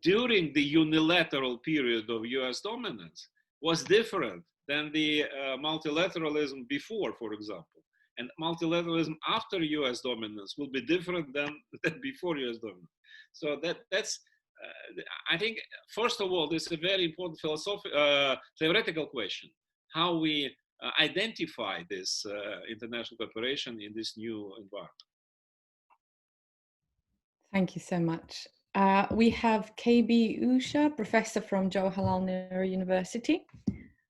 during the unilateral period of US dominance was different than the multilateralism before, for example. And multilateralism after US dominance will be different than before US dominance. So that's, I think, first of all, this is a very important theoretical question, how we identify this international cooperation in this new environment. Thank you so much. We have KB Usha, professor from Jawaharlal Nehru University.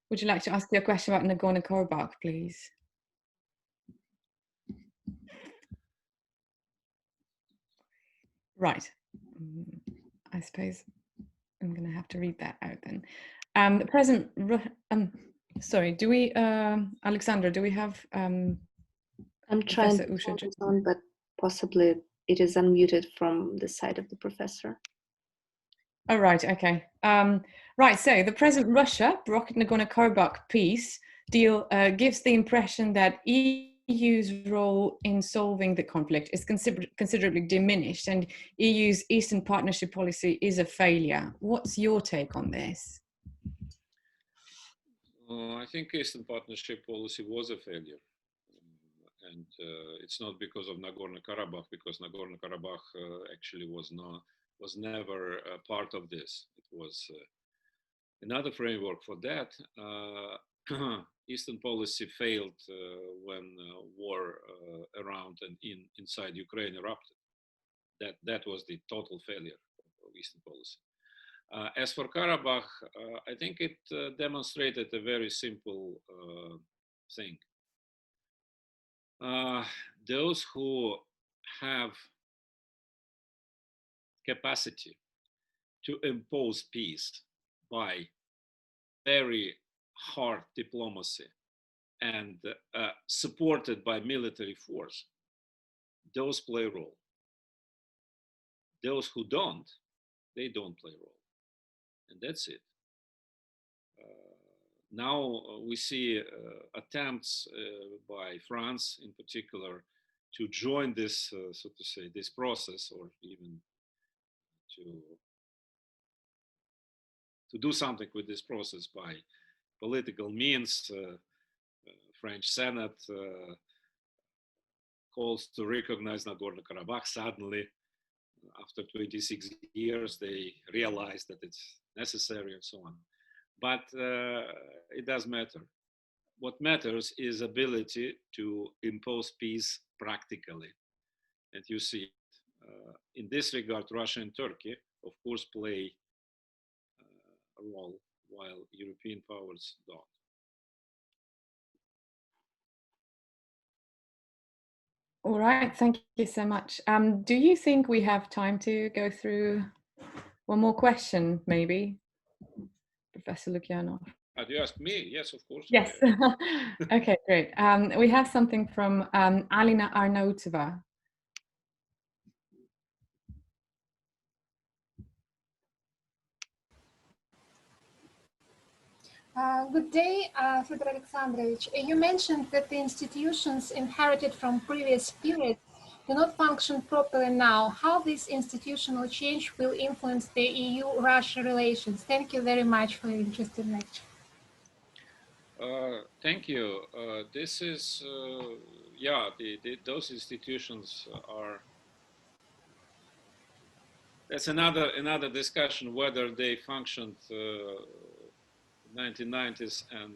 Would you like to ask your question about Nagorno-Karabakh, please? Right. I suppose I'm going to have to read that out then. The present, sorry, do we, Alexandra, do we have I'm trying to turn it on, but possibly it is unmuted from the side of the professor. Oh, right, okay. Right, so the present Russia-Brock Nagorno-Karabakh peace deal gives the impression that EU's role in solving the conflict is considerably diminished, and EU's Eastern Partnership policy is a failure. What's your take on this? I think Eastern Partnership policy was a failure. And it's not because of Nagorno-Karabakh, because Nagorno-Karabakh actually was never a part of this. It was another framework for that. Eastern policy failed when war around and inside Ukraine erupted. That was the total failure of Eastern policy. As for Karabakh, I think it demonstrated a very simple thing. Those who have capacity to impose peace by very hard diplomacy and supported by military force, those play a role. Those who don't, they don't play a role. And that's it. Now we see attempts by France in particular to join this, so to say, this process, or even to do something with this process by political means. French Senate calls to recognize Nagorno-Karabakh. Suddenly, after 26 years, they realize that it's necessary and so on. But it does matter. what matters is ability to impose peace practically. And you see, in this regard, Russia and Turkey, of course, play a role, while European powers don't. All right, thank you so much. Do you think we have time to go through one more question, maybe? Professor Lukyanov. Do you ask me? Yes, of course. Yes. Okay, great. We have something from Alina Arnautova. Good day, Fyodor Alexandrovich. You mentioned that the institutions inherited from previous periods do not function properly now. How this institutional change will influence the EU-Russia relations? Thank you very much for your interesting lecture. Thank you. This is, yeah, those institutions are, that's another discussion whether they functioned 1990s and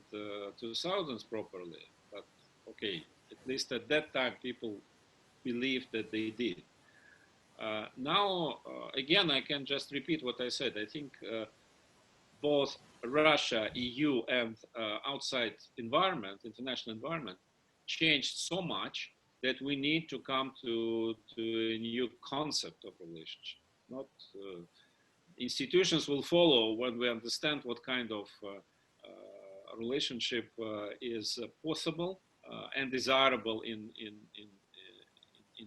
2000s properly. But okay, at least at that time, people believed that they did. Now, again, I can just repeat what I said. I think both Russia, EU, and outside environment, international environment, changed so much that we need to come to a new concept of relationship. Not institutions will follow when we understand what kind of relationship is possible and desirable in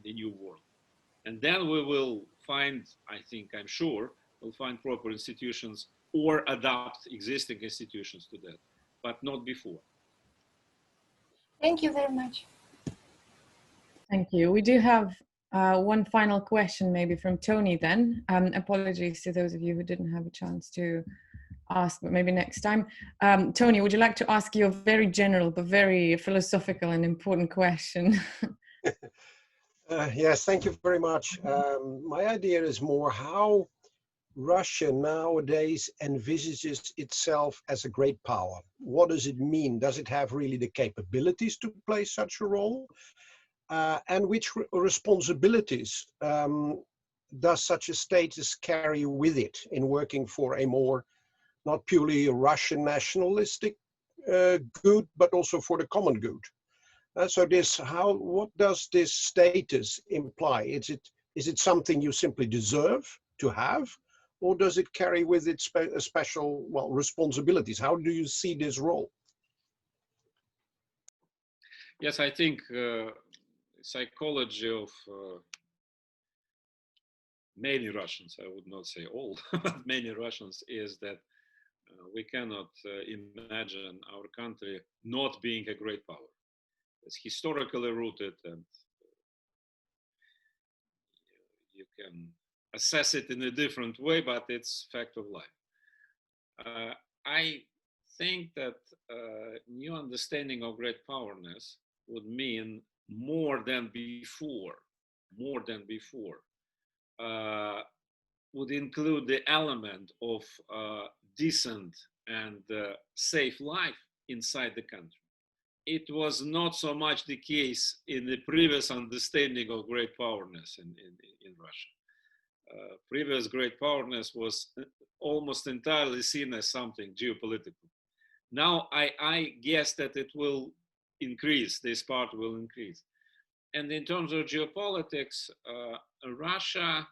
the new world. And then we will find, I think, I'm sure, we'll find proper institutions or adapt existing institutions to that, but not before. Thank you very much. Thank you. We do have one final question maybe from Tony then. Apologies to those of you who didn't have a chance to ask, but maybe next time. Tony, would you like to ask your very general but very philosophical and important question? Yes, thank you very much. My idea is more how Russia nowadays envisages itself as a great power. What does it mean? Does it have really the capabilities to play such a role? And which responsibilities does such a status carry with it in working for a more, not purely Russian nationalistic good, but also for the common good? So what does this status imply? Is it something you simply deserve to have, or does it carry with it special, well, responsibilities? How do you see this role? Yes, I think psychology of many Russians, I would not say all, but many Russians, is that we cannot imagine our country not being a great power. It's historically rooted, and you can assess it in a different way, but it's fact of life. I think that new understanding of great powerness would mean more than before, would include the element of decent and safe life inside the country. It was not so much the case in the previous understanding of great powerness in Russia. Previous great powerness was almost entirely seen as something geopolitical. Now I guess that it will increase, this part will increase. And in terms of geopolitics, Russia,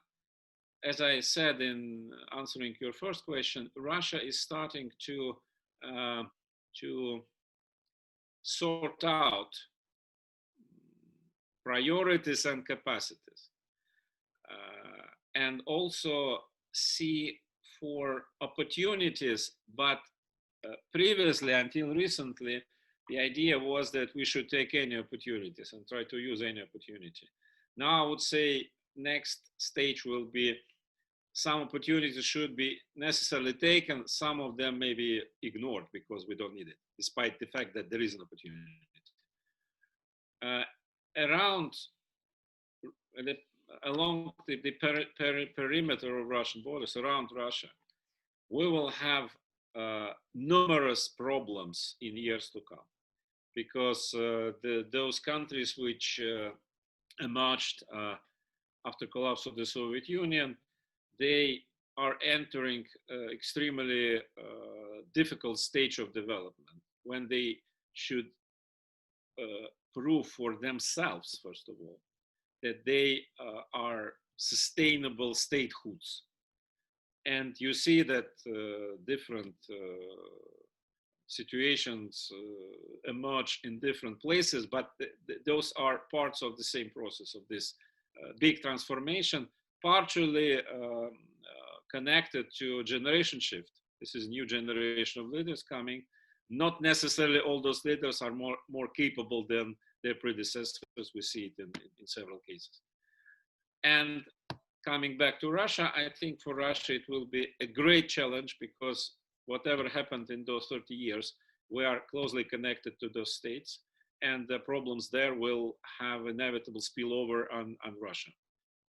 as I said in answering your first question, Russia is starting to sort out priorities and capacities, and also see for opportunities. But previously, until recently, the idea was that we should take any opportunities and try to use any opportunity. Now I would say next stage will be some opportunities should be necessarily taken, some of them may be ignored because we don't need it, despite the fact that there is an opportunity. Along the perimeter of Russian borders, around Russia, we will have numerous problems in years to come. because those countries which emerged after collapse of the Soviet Union, they are entering extremely difficult stage of development when they should prove for themselves, first of all, that they are sustainable statehoods. And you see that different situations emerge in different places, but those are parts of the same process of this big transformation, partially connected to generation shift. This is new generation of leaders coming. Not necessarily all those leaders are more capable than their predecessors. We see it in several cases. And coming back to Russia, I think for Russia it will be a great challenge, because whatever happened in those 30 years, we are closely connected to those states, and the problems there will have inevitable spillover on Russia.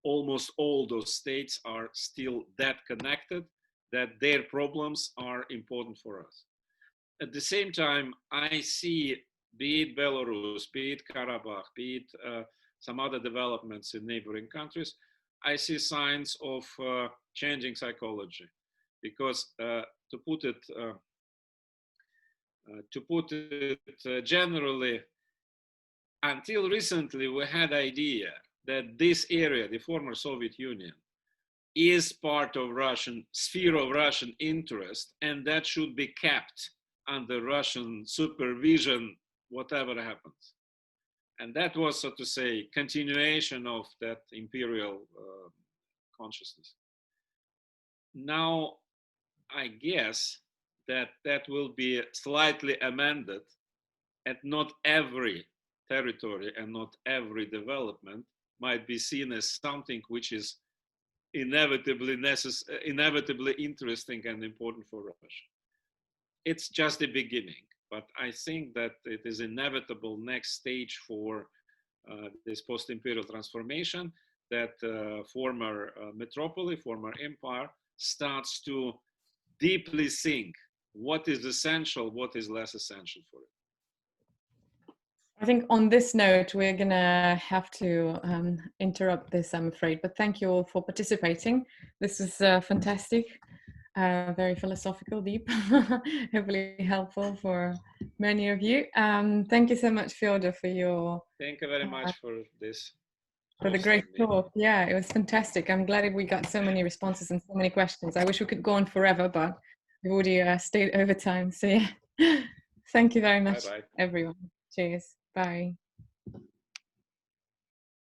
Almost all those states are still that connected that their problems are important for us. At the same time, I see, be it Belarus, be it Karabakh, be it some other developments in neighboring countries, I see signs of changing psychology, because to put it generally, until recently we had idea that this area, the former Soviet Union, is part of Russian sphere of Russian interest, and that should be kept under Russian supervision, whatever happens. And that was, so to say, continuation of that imperial consciousness. Now, I guess that that will be slightly amended, and not every territory and not every development might be seen as something which is inevitably interesting and important for Russia. It's just the beginning, but I think that it is inevitable next stage for this post-imperial transformation, that former metropoly, former empire starts to deeply think what is essential, what is less essential for it. I think on this note, we're gonna have to interrupt this, I'm afraid, but thank you all for participating. This is fantastic, very philosophical, deep, hopefully helpful for many of you. Thank you so much, Fyodor, for your... Thank you very much for this. For the great talk. Yeah, it was fantastic. I'm glad we got so many responses and so many questions. I wish we could go on forever, but we've already stayed over time. So yeah, thank you very much, everyone. Cheers. Bye.